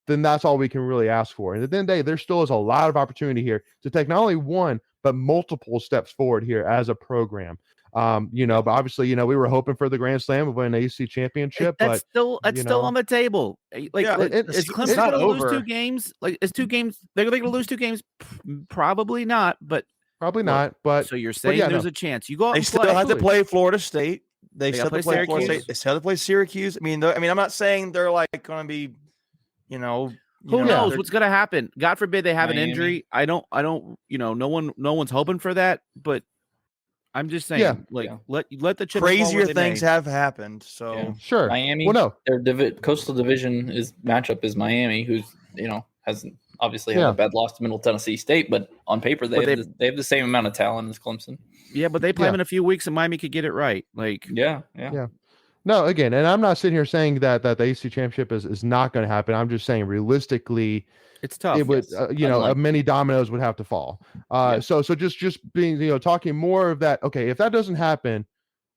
then that's all we can really ask for. And at the end of the day, there still is a lot of opportunity here to take not only one, but multiple steps forward here as a program. But obviously, we were hoping for the Grand Slam of an ACC championship. That's still on the table. Like, is Clemson going to lose 2 games? Like, is 2 games? They're going to lose 2 games? Probably not. But probably not. But so you're saying there's a chance you go out. They and still have to play Florida State. They still have to play Florida State. They still have to play Syracuse. I mean, I'm not saying they're like going to be, who knows what's going to happen? God forbid they have an injury. I don't. No one's hoping for that. But I'm just saying, let the crazier things have happened. So sure, Miami. Well, no, their coastal division matchup is Miami, who's hasn't obviously had a bad loss to Middle Tennessee State, but on paper they have the same amount of talent as Clemson. Yeah, but they play them in a few weeks, and Miami could get it right. Like, yeah. No, again, and I'm not sitting here saying that the ACC championship is not going to happen. I'm just saying realistically, it's tough. It would, many dominoes would have to fall. So just being, talking more of that. Okay, if that doesn't happen,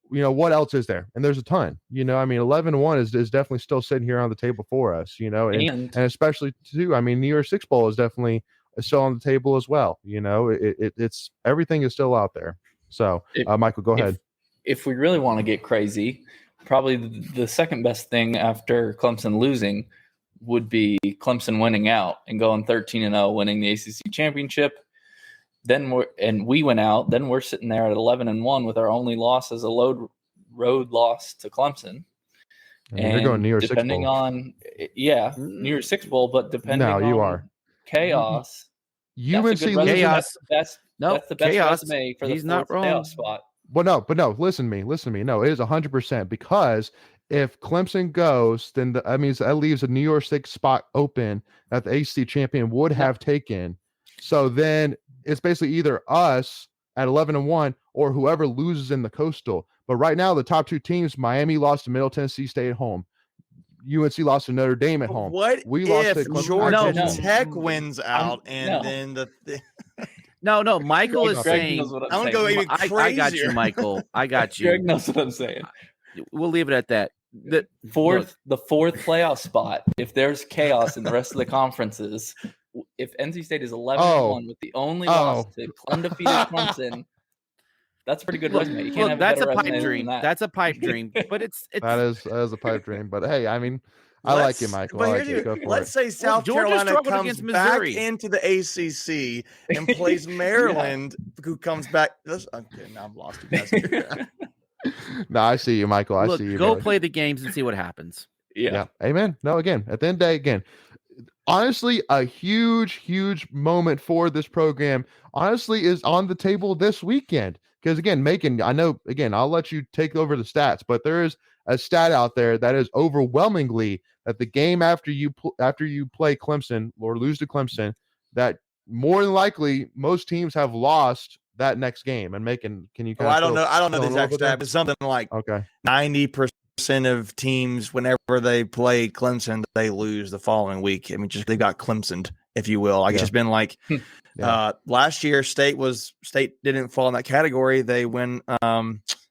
what else is there? And there's a ton. I mean, 11-1 is definitely still sitting here on the table for us. And especially too. I mean, New Year's Six Bowl is definitely still on the table as well. It's everything is still out there. So, Michael, go ahead. If we really want to get crazy, probably the second best thing after Clemson losing would be Clemson winning out and going 13-0, winning the ACC championship. Then we went out. Then we're sitting there at 11-1 with our only loss as a road loss to Clemson. And you're going New Year's Six Bowl. Depending on, New Year's Six Bowl, but depending on chaos. UNC chaos. That's the best chaos. Resume for the He's not wrong. Spot. But no, listen to me. No, it is 100%, because if Clemson goes, then that means that leaves a New Year's Six spot open that the ACC champion would have taken. So then it's basically either us at 11-1 or whoever loses in the Coastal. But right now, the top 2 teams, Miami lost to Middle Tennessee State at home. UNC lost to Notre Dame at home. What we if lost to Georgia Tech wins out then the No. Michael is Greg saying. knows what I'm gonna go saying. even crazier. I got you, Michael. I got you. Greg knows what I'm saying. We'll leave it at that. The fourth playoff spot. If there's chaos in the rest of the conferences, if NC State is 11-1 with the only loss to undefeated Clemson, that's a pretty good resume. You can't have that's a better a pipe resume dream. than that. That's a pipe dream. But it's that is a pipe dream. But hey, I mean, I like you, Michael. But I like it. Go for let's it. say South Georgia Carolina struggled comes against back Missouri. into the ACC and plays Maryland, who comes back. I'm kidding. Now I'm lost. You guys. No, I see you, Michael. I Look, see you. go brother. play the games and see what happens. Yeah. Amen. No, again, at the end of the day, again, honestly, a huge moment for this program, honestly, is on the table this weekend. Because again, Macon, I know, again, I'll let you take over the stats, but there is a stat out there that is overwhelmingly that the game after you play Clemson or lose to Clemson, that more than likely most teams have lost that next game. And Macon, can you? I don't know the exact stat, but something like 90% of teams, whenever they play Clemson, they lose the following week. I mean, just they got Clemsoned, if you will. It's just been like last year. State didn't fall in that category. They win.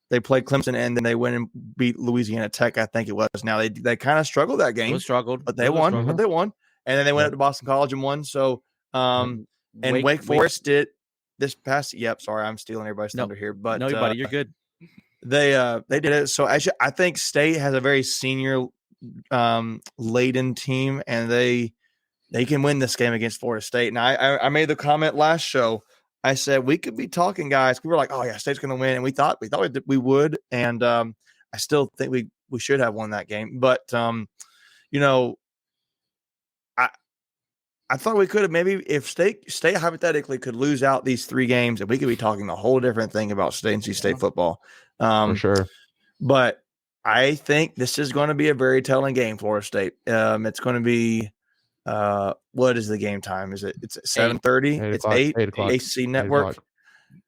They played Clemson and then they went and beat Louisiana Tech. I think it was. Now they kind of struggled that game. But they won. And then they went up to Boston College and won. So and Wake Forest did this past. Yep. Sorry, I'm stealing everybody's thunder here. But no, buddy, you're good. They did it. So actually, I think State has a very senior laden team, and they can win this game against Florida State. And I made the comment last show. I said we could be talking, guys. We were like, oh yeah, State's going to win, and we thought we would. And I still think we should have won that game. But I thought we could have maybe if State hypothetically could lose out these 3 games, and we could be talking a whole different thing about NC State football. For sure. But I think this is going to be a very telling game, Florida State. It's going to be what is the game time? Is it? It's 7:30. It's 8 o'clock. ACC Network.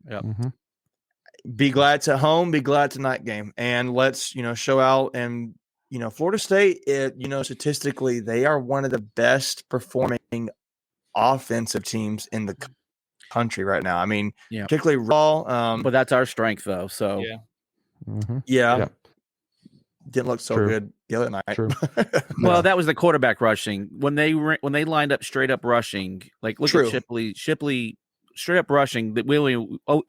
Yeah. Be glad to home. Be glad to night game, and let's show out. And Florida State, statistically, they are one of the best performing offensive teams in the country right now. I mean, particularly raw. But that's our strength, though. So didn't look so good the other night. True. Well, that was the quarterback rushing when they lined up straight up rushing. Like look at Shipley straight up rushing. That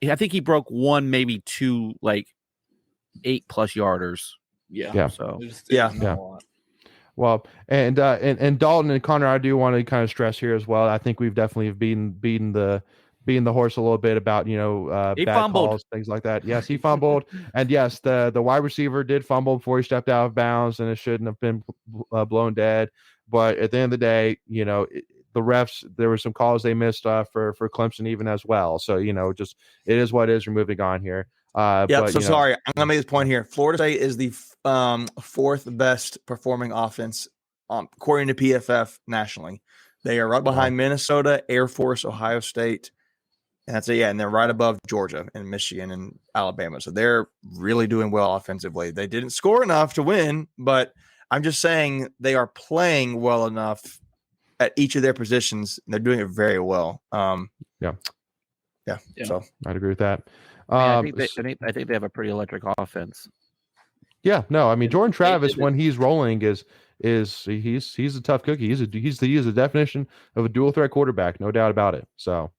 I think he broke 1, maybe 2, like 8+ yarders. Yeah. So Well, and Dalton and Connor, I do want to kind of stress here as well. I think we've definitely beaten the horse a little bit about he bad fumbled. calls, things like that. Yes, he fumbled, and yes, the wide receiver did fumble before he stepped out of bounds, and it shouldn't have been blown dead. But at the end of the day, the refs, there were some calls they missed for Clemson even as well. So just it is what it is. We're moving on here. Sorry, I'm gonna make this point here. Florida State is the 4th best performing offense according to PFF nationally. They are right behind Minnesota, Air Force, Ohio State, and that's it. Yeah, and they're right above Georgia and Michigan and Alabama. So they're really doing well offensively. They didn't score enough to win, but I'm just saying they are playing well enough at each of their positions. And they're doing it very well. So I'd agree with that. I think they have a pretty electric offense. Yeah, no, I mean Jordan Travis when he's rolling he's a tough cookie. He's the definition of a dual threat quarterback, no doubt about it. So,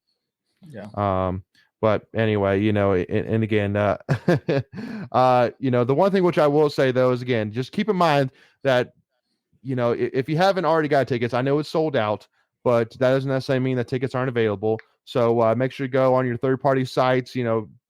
but anyway, and again, the one thing which I will say though is again, just keep in mind that if you haven't already got tickets, I know it's sold out, but that doesn't necessarily mean that tickets aren't available. So make sure to go on your third-party sites,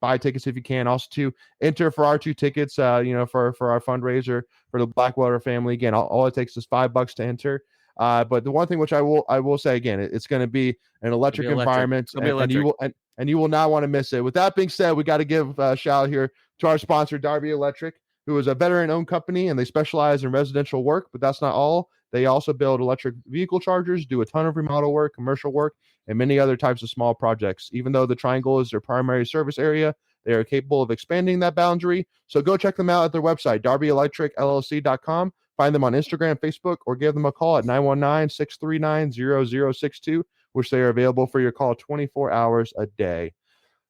buy tickets if you can. Also to enter for our 2 tickets, for our fundraiser for the Blackwater family. Again, all it takes is $5 to enter. But the one thing which I will say again, it's going to be an electric environment, and you will not want to miss it. With that being said, we got to give a shout out here to our sponsor, Darby Electric, who is a veteran-owned company, and they specialize in residential work. But that's not all. They also build electric vehicle chargers, do a ton of remodel work, commercial work, and many other types of small projects. Even though the Triangle is their primary service area, they are capable of expanding that boundary. So go check them out at their website, DarbyElectricLLC.com. Find them on Instagram, Facebook, or give them a call at 919-639-0062. which they are available for your call 24 hours a day.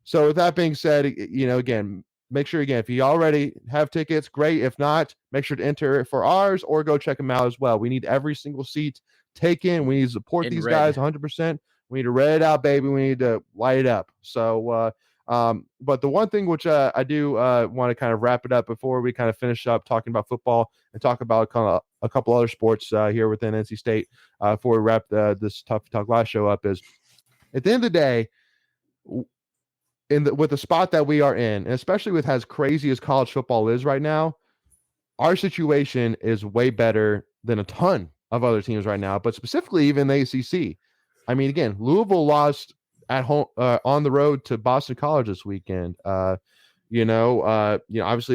So with that being said, again, make sure, again, if you already have tickets, great. If not, make sure to enter for ours or go check them out as well. We need every single seat taken. We need to support these guys 100%. We need to red it out, baby. We need to light it up. So, but the one thing which I do want to kind of wrap it up before we kind of finish up talking about football and talk about kind of a couple other sports here within NC State before we wrap this Tuffy Talk Live show up is, at the end of the day, with the spot that we are in, and especially with as crazy as college football is right now, our situation is way better than a ton of other teams right now, but specifically even the ACC. I mean, again, Louisville lost at home on the road to Boston College this weekend. Obviously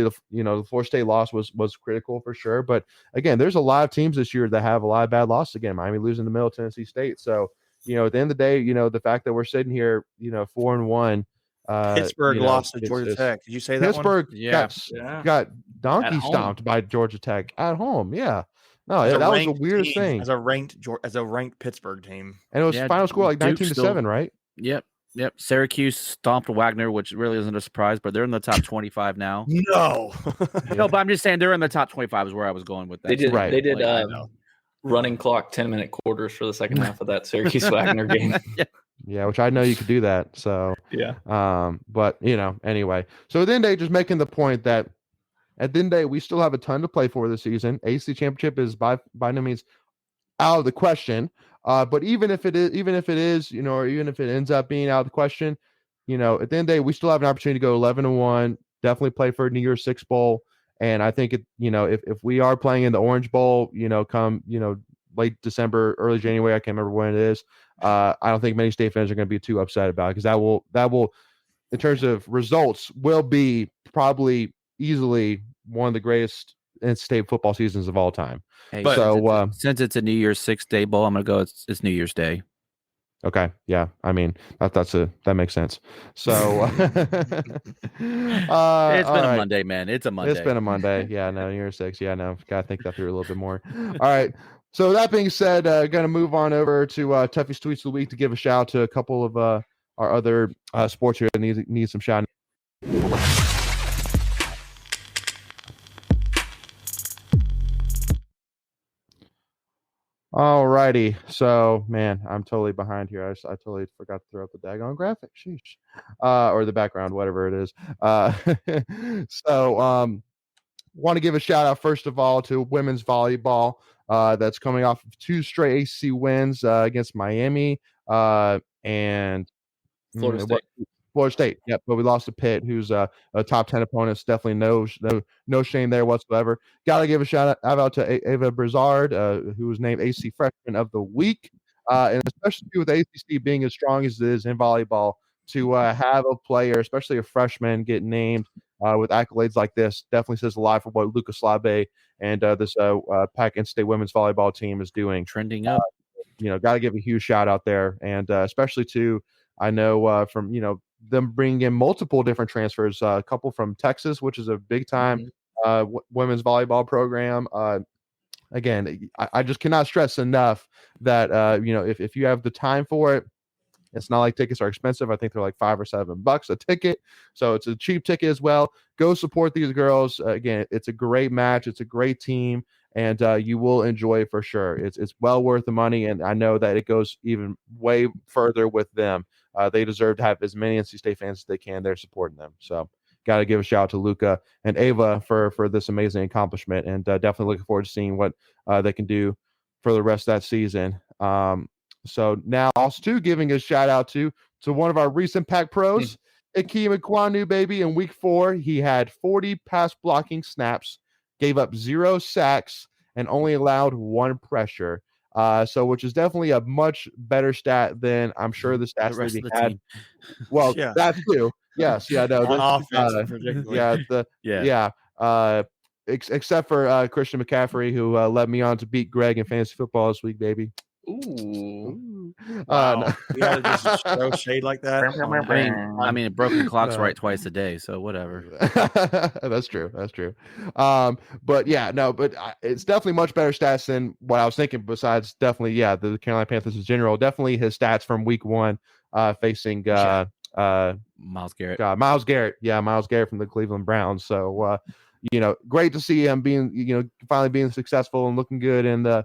the Florida State loss was critical for sure, but again, there's a lot of teams this year that have a lot of bad losses. Again, Miami losing to Middle Tennessee State. So, at the end of the day, the fact that we're sitting here, 4-1. Pittsburgh lost to Georgia Tech. Did you say that Pittsburgh one? got donkey stomped by Georgia Tech at home. Yeah. No, that was the weirdest thing. As a ranked Pittsburgh team. And it was final score like 19-7, right? Yep. Syracuse stomped Wagner, which really isn't a surprise, but they're in the top 25 now. No. No, but I'm just saying they're in the top 25 is where I was going with that. They did running clock 10-minute quarters for the second half of that Syracuse Wagner game. Yeah, which I know you could do that. So yeah. But anyway. So at the end of the day, just making the point that at the end of the day, we still have a ton to play for this season. ACC championship is by no means out of the question. But even if it is, or even if it ends up being out of the question, at the end of the day, we still have an opportunity to go 11-1. Definitely play for a New Year's Six bowl. And I think if we are playing in the Orange Bowl, come late December, early January, I can't remember when it is. I don't think many State fans are going to be too upset about it, because that will, in terms of results, will be probably easily one of the greatest state football seasons of all time. Hey, so since it's a New Year's 6-day bowl, I'm going to go. It's New Year's Day. Okay. Yeah. I mean, that makes sense. So it's been a Monday, man. It's a Monday. It's been a Monday. Yeah. No, New Year's 6. Yeah. No, got to think that through a little bit more. All right. So that being said, going to move on over to Tuffy's Tweets of the Week to give a shout out to a couple of our other sports here that need some shout. All righty. So, man, I'm totally behind here. I totally forgot to throw up the daggone graphic. Sheesh. Or the background, whatever it is. Want to give a shout out, first of all, to women's volleyball. That's coming off of 2 straight ACC wins against Miami and Florida State. Florida State. Yep, but we lost to Pitt, who's a top 10 opponent. It's definitely no shame there whatsoever. Got to give a shout out to Ava Brizard, who was named ACC Freshman of the Week, and especially with ACC being as strong as it is in volleyball, to have a player, especially a freshman, get named with accolades like this definitely says a lot for what Luca Slabe and this Pac State women's volleyball team is doing. Trending up. Got to give a huge shout out there, and especially to, I know from them bringing in multiple different transfers, a couple from Texas, which is a big time women's volleyball program. Again, I just cannot stress enough that if you have the time for it, it's not like tickets are expensive. I think they're like $5 or $7 a ticket, so it's a cheap ticket as well. Go support these girls. Again, it's a great match. It's a great team, and you will enjoy it for sure. It's well worth the money, and I know that it goes even way further with them. They deserve to have as many NC State fans as they can. They're supporting them. So got to give a shout out to Luca and Ava for this amazing accomplishment, and definitely looking forward to seeing what they can do for the rest of that season. So now also too, giving a shout out to one of our recent Pac pros, Ikem Ekwonu, baby. In week 4, he had 40 pass blocking snaps, gave up 0 sacks, and only allowed 1 pressure. So which is definitely a much better stat than I'm sure the stats the rest that of he the had. team. Well, Yeah. that too. Yes, yeah, no, On offense, particularly. Except for Christian McCaffrey, who led me on to beat Greg in fantasy football this week, baby. Ooh. Wow. We had to just throw shade like that. I mean, a broken clock's right twice a day, so whatever. That's true. But yeah, no, but it's definitely much better stats than what I was thinking. Besides, definitely, yeah, the Carolina Panthers in general. Definitely his stats from week 1, facing Myles Garrett. Myles Garrett. Yeah, Myles Garrett from the Cleveland Browns. So, great to see him being, finally being successful and looking good in that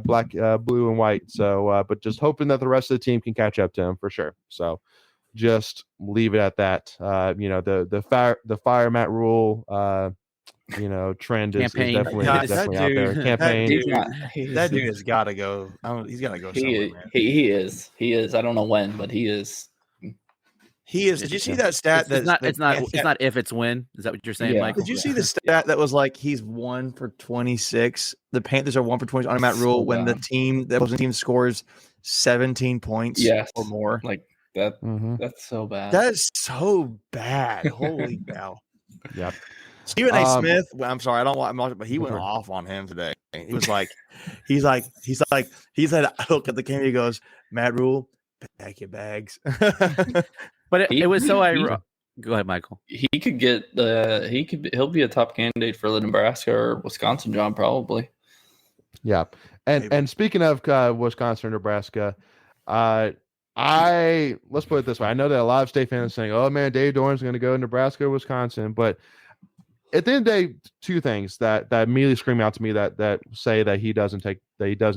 black, blue and white. So, but just hoping that the rest of the team can catch up to him for sure. So, just leave it at that. The fire Matt Rule, trend is definitely out there. Campaign. That dude has got to go. He's got to go somewhere, man. He is. I don't know when, but he is. He is. Did you see that stat? It's not if, it's when. Is that what you're saying, Michael? Did you see the stat that was like he's 1 for 26? The Panthers are 1 for 20 on Matt Rule when the opposing team scores 17 points or more. Like that. That's so bad. That is so bad. Holy cow. Yep. Stephen A. Smith. I'm sorry, I don't want, but he went off on him today. He was like, he said, I look at the camera. He goes, Matt Rule, pack your bags. But it was so ironic. Go ahead, Michael. He could get he'll be a top candidate for the Nebraska or Wisconsin job probably. Yeah, and speaking of Wisconsin or Nebraska, let's put it this way. I know that a lot of state fans are saying, "Oh man, Dave Doeren's going to go to Nebraska or Wisconsin," but at the end of the day, two things that immediately scream out to me that say that he doesn't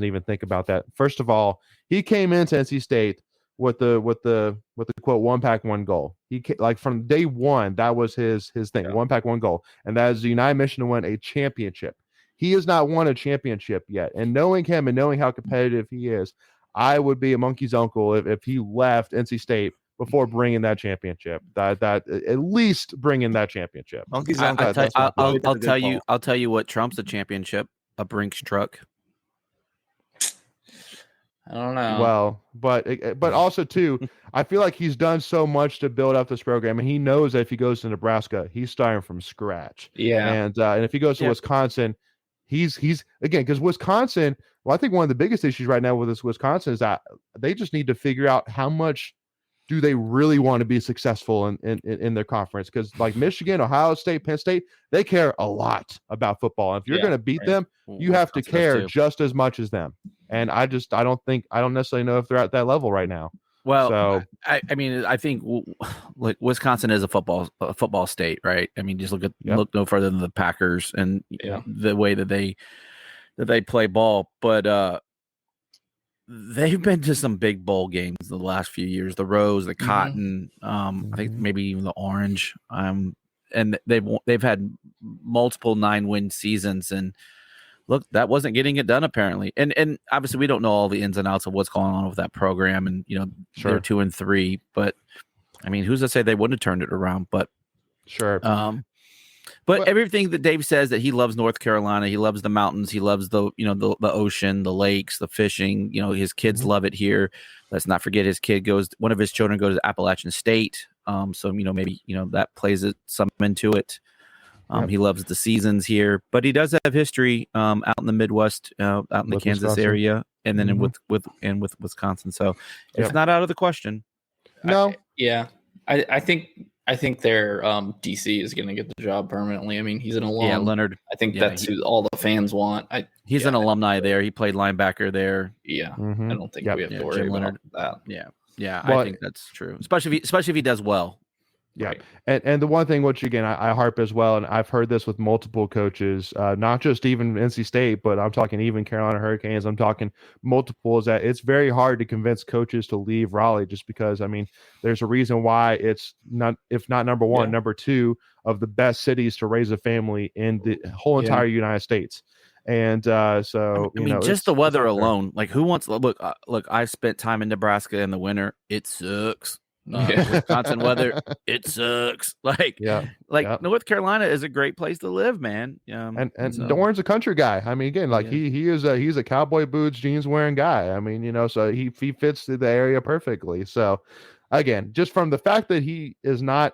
even think about that. First of all, he came into NC State with the quote 1 pack 1 goal. He from day one, that was his thing. Yeah. 1 pack 1 goal, and that is the United mission to win a championship. He has not won a championship yet, and knowing him and knowing how competitive he is, I would be a monkey's uncle if he left NC State before bringing that championship. That at least bringing that championship. Monkey's uncle. I'll tell you what trumps the championship: a Brinks truck. I don't know. Well, but also too, I feel like he's done so much to build up this program, and he knows that if he goes to Nebraska, he's starting from scratch. Yeah, and if he goes to Wisconsin, he's again, because Wisconsin. Well, I think one of the biggest issues right now with this Wisconsin is that they just need to figure out how much do they really want to be successful in their conference, because like Michigan, Ohio State, Penn State, they care a lot about football. And if you're going to beat them, you have to care just as much as them. And I don't necessarily know if they're at that level right now. Well, so, I think like Wisconsin is a football state, right? I mean, just look no further than the Packers and the way that they play ball. But they've been to some big bowl games the last few years. The Rose, the Cotton, I think maybe even the Orange. And they've had multiple 9-win seasons, and look, that wasn't getting it done apparently. And obviously we don't know all the ins and outs of what's going on with that program. And they're 2-3, but I mean, who's to say they wouldn't have turned it around? But sure. But everything that Dave says, that he loves North Carolina, he loves the mountains, he loves the ocean, the lakes, the fishing. His kids love it here. Let's not forget one of his children goes to Appalachian State. So maybe that plays some into it. He loves the seasons here, but he does have history out in the Midwest, out in the Kansas area, and then with Wisconsin. So it's not out of the question. No. I think their DC is going to get the job permanently. I mean, he's an alum. Yeah, Leonard. I think that's who all the fans want. He's an alumni there. He played linebacker there. Yeah, I don't think we have to worry about that. Yeah, I think that's true. Especially if he does well. Yeah. Right. And the one thing, which again, I harp as well, and I've heard this with multiple coaches, not just even NC State, but I'm talking even Carolina Hurricanes, I'm talking multiple, is that it's very hard to convince coaches to leave Raleigh, just because, I mean, there's a reason why it's not, if not number one, number two of the best cities to raise a family in the whole entire United States. And so, just the weather alone, like who wants, look, I spent time in Nebraska in the winter. It sucks. Wisconsin weather, it sucks. North Carolina is a great place to live, man. And Doeren's a country guy. I mean, again, he's a cowboy boots, jeans wearing guy. I mean, so he fits the area perfectly. So again, just from the fact that he is not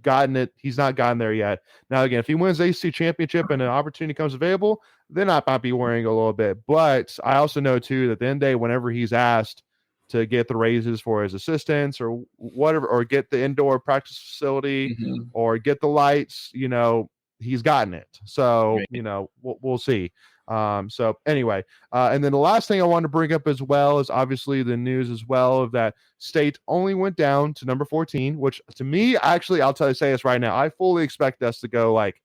gotten it. He's not gotten there yet. Now, again, if he wins the ACC championship and an opportunity comes available, then I might be worrying a little bit. But I also know, too, that at the end of the day, whenever he's asked to get the raises for his assistants or whatever, or get the indoor practice facility or get the lights, he's gotten it. So, we'll see. So anyway, and then the last thing I want to bring up as well is obviously the news as well of that State only went down to number 14, which to me, actually, I'll say this right now. I fully expect us to go like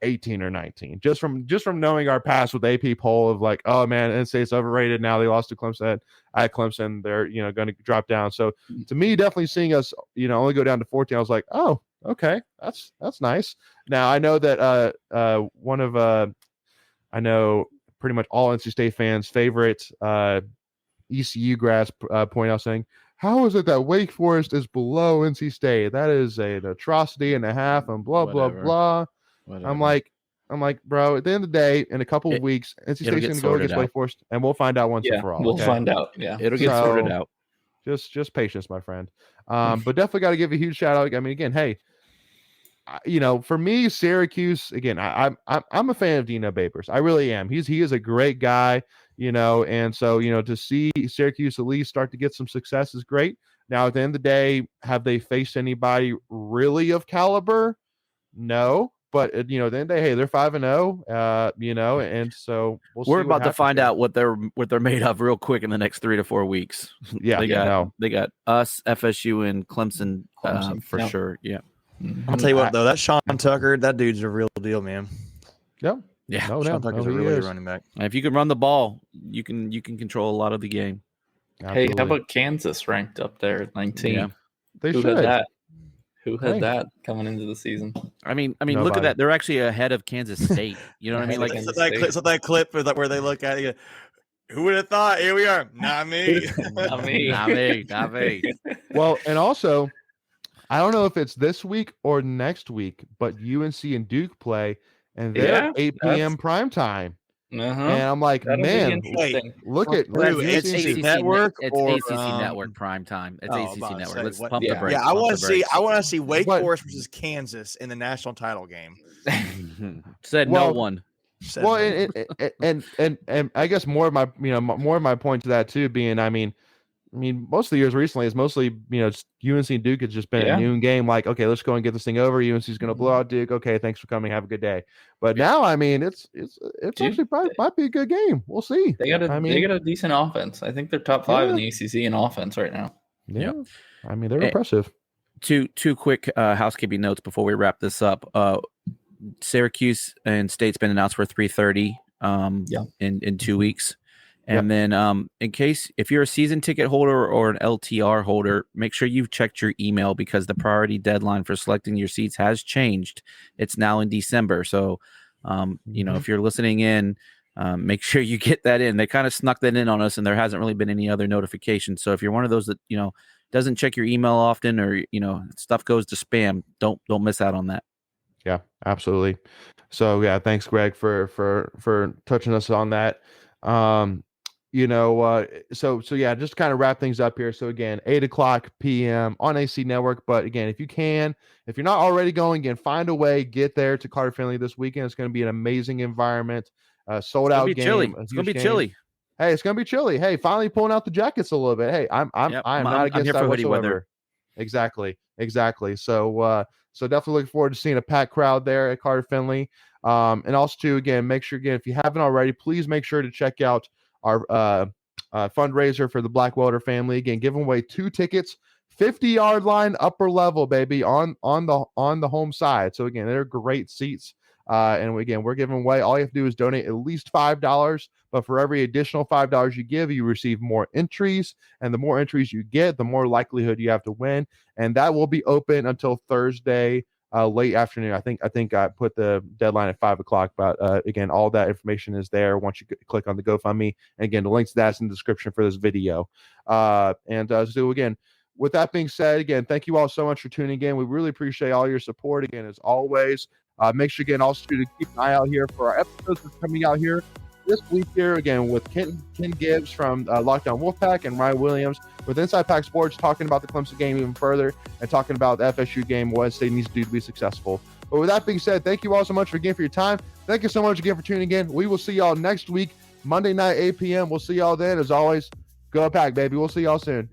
18 or 19, just from knowing our past with AP poll of like, oh man, NC State's overrated. Now they lost to Clemson at Clemson. They're, going to drop down. So to me, definitely seeing us, only go down to 14, I was like, oh, okay, that's nice. Now I know that I know pretty much all NC State fans' favorite ECU grads point out saying, how is it that Wake Forest is below NC State? That is an atrocity and a half and blah, blah, blah. Whatever. I'm like, bro, at the end of the day, in a couple of weeks, NC State's going to go against Wake Forest, and we'll find out once and for all. We'll find out. Yeah. It'll get sorted out. Just patience, my friend. But definitely got to give a huge shout out. I mean, again, hey, for me, Syracuse, again, I'm a fan of Dino Babers. I really am. He is a great guy, and so, to see Syracuse at least start to get some success is great. Now, at the end of the day, have they faced anybody really of caliber? No. But at the end of the day, hey, they're 5-0, and so we're about to find out what they're made of real quick in the next 3 to 4 weeks. Yeah, they got us, FSU, and Clemson for sure. Yeah, I'll tell you what though, that Sean Tucker, that dude's a real deal, man. Yeah, no, Sean Tucker's a really good running back. And if you can run the ball, you can control a lot of the game. Absolutely. Hey, how about Kansas ranked up there at 19? Yeah. They Who should. had that? Who had that coming into the season? I mean, look at that. They're actually ahead of Kansas State. You know what I mean? Like that clip where they look at it. Who would have thought? Here we are. Not me. Not me. Well, and also, I don't know if it's this week or next week, but UNC and Duke play, and they're 8 p.m. prime time. And I'm like, man, look at it's ACC Network. It's ACC Network prime time. It's ACC Network. Let's pump the brakes. Yeah, I want to see Wake Forest versus Kansas in the national title game. No one. Well, and I guess more of my point to that too being, I mean, most of the years recently is mostly, UNC and Duke has just been a noon game. Like, okay, let's go and get this thing over. UNC's going to blow out Duke. Okay, thanks for coming. Have a good day. But now, I mean, it's actually probably might be a good game. We'll see. They got a decent offense. I think they're top 5 in the ACC in offense right now. Yeah, I mean, they're impressive. Two quick housekeeping notes before we wrap this up. Syracuse and State's been announced for 3:30 in 2 weeks. And then in case if you're a season ticket holder or an LTR holder, make sure you've checked your email because the priority deadline for selecting your seats has changed. It's now in December. So, if you're listening in, make sure you get that in. They kind of snuck that in on us and there hasn't really been any other notifications. So if you're one of those that, doesn't check your email often or, stuff goes to spam, don't miss out on that. Yeah, absolutely. So thanks Greg for touching us on that. Just kind of wrap things up here. So again, 8:00 p.m. on AC Network. But again, if you're not already going, again, find a way, get there to Carter Finley this weekend. It's going to be an amazing environment. Sold out game. It's going to be chilly. Hey, it's going to be chilly. Hey, finally pulling out the jackets a little bit. Hey, I'm not against that whatsoever. Exactly. So definitely looking forward to seeing a packed crowd there at Carter Finley. And also too, again, make sure if you haven't already, please make sure to check out our fundraiser for the Black Welder family. Again, giving away 2 tickets, 50-yard line, upper level, baby, on the home side. So again, they're great seats. And again, we're giving away. All you have to do is donate at least $5. But for every additional $5 you give, you receive more entries. And the more entries you get, the more likelihood you have to win. And that will be open until Thursday. Late afternoon. I think I put the deadline at 5:00, but again, all that information is there once you click on the GoFundMe. And again, the links to that's in the description for this video. So again, with that being said, again, thank you all so much for tuning in. We really appreciate all your support. Again, as always, make sure again also to keep an eye out here for our episodes that's coming out here this week here again with Ken Gibbs from Lockdown Wolfpack and Ryan Williams with Inside Pack Sports, talking about the Clemson game even further and talking about the FSU game, what State needs to do to be successful. But with that being said, thank you all so much again for your time. Thank you so much again for tuning in. We will see y'all next week, Monday night, 8 p.m. We'll see y'all then. As always, go Pack, baby. We'll see y'all soon.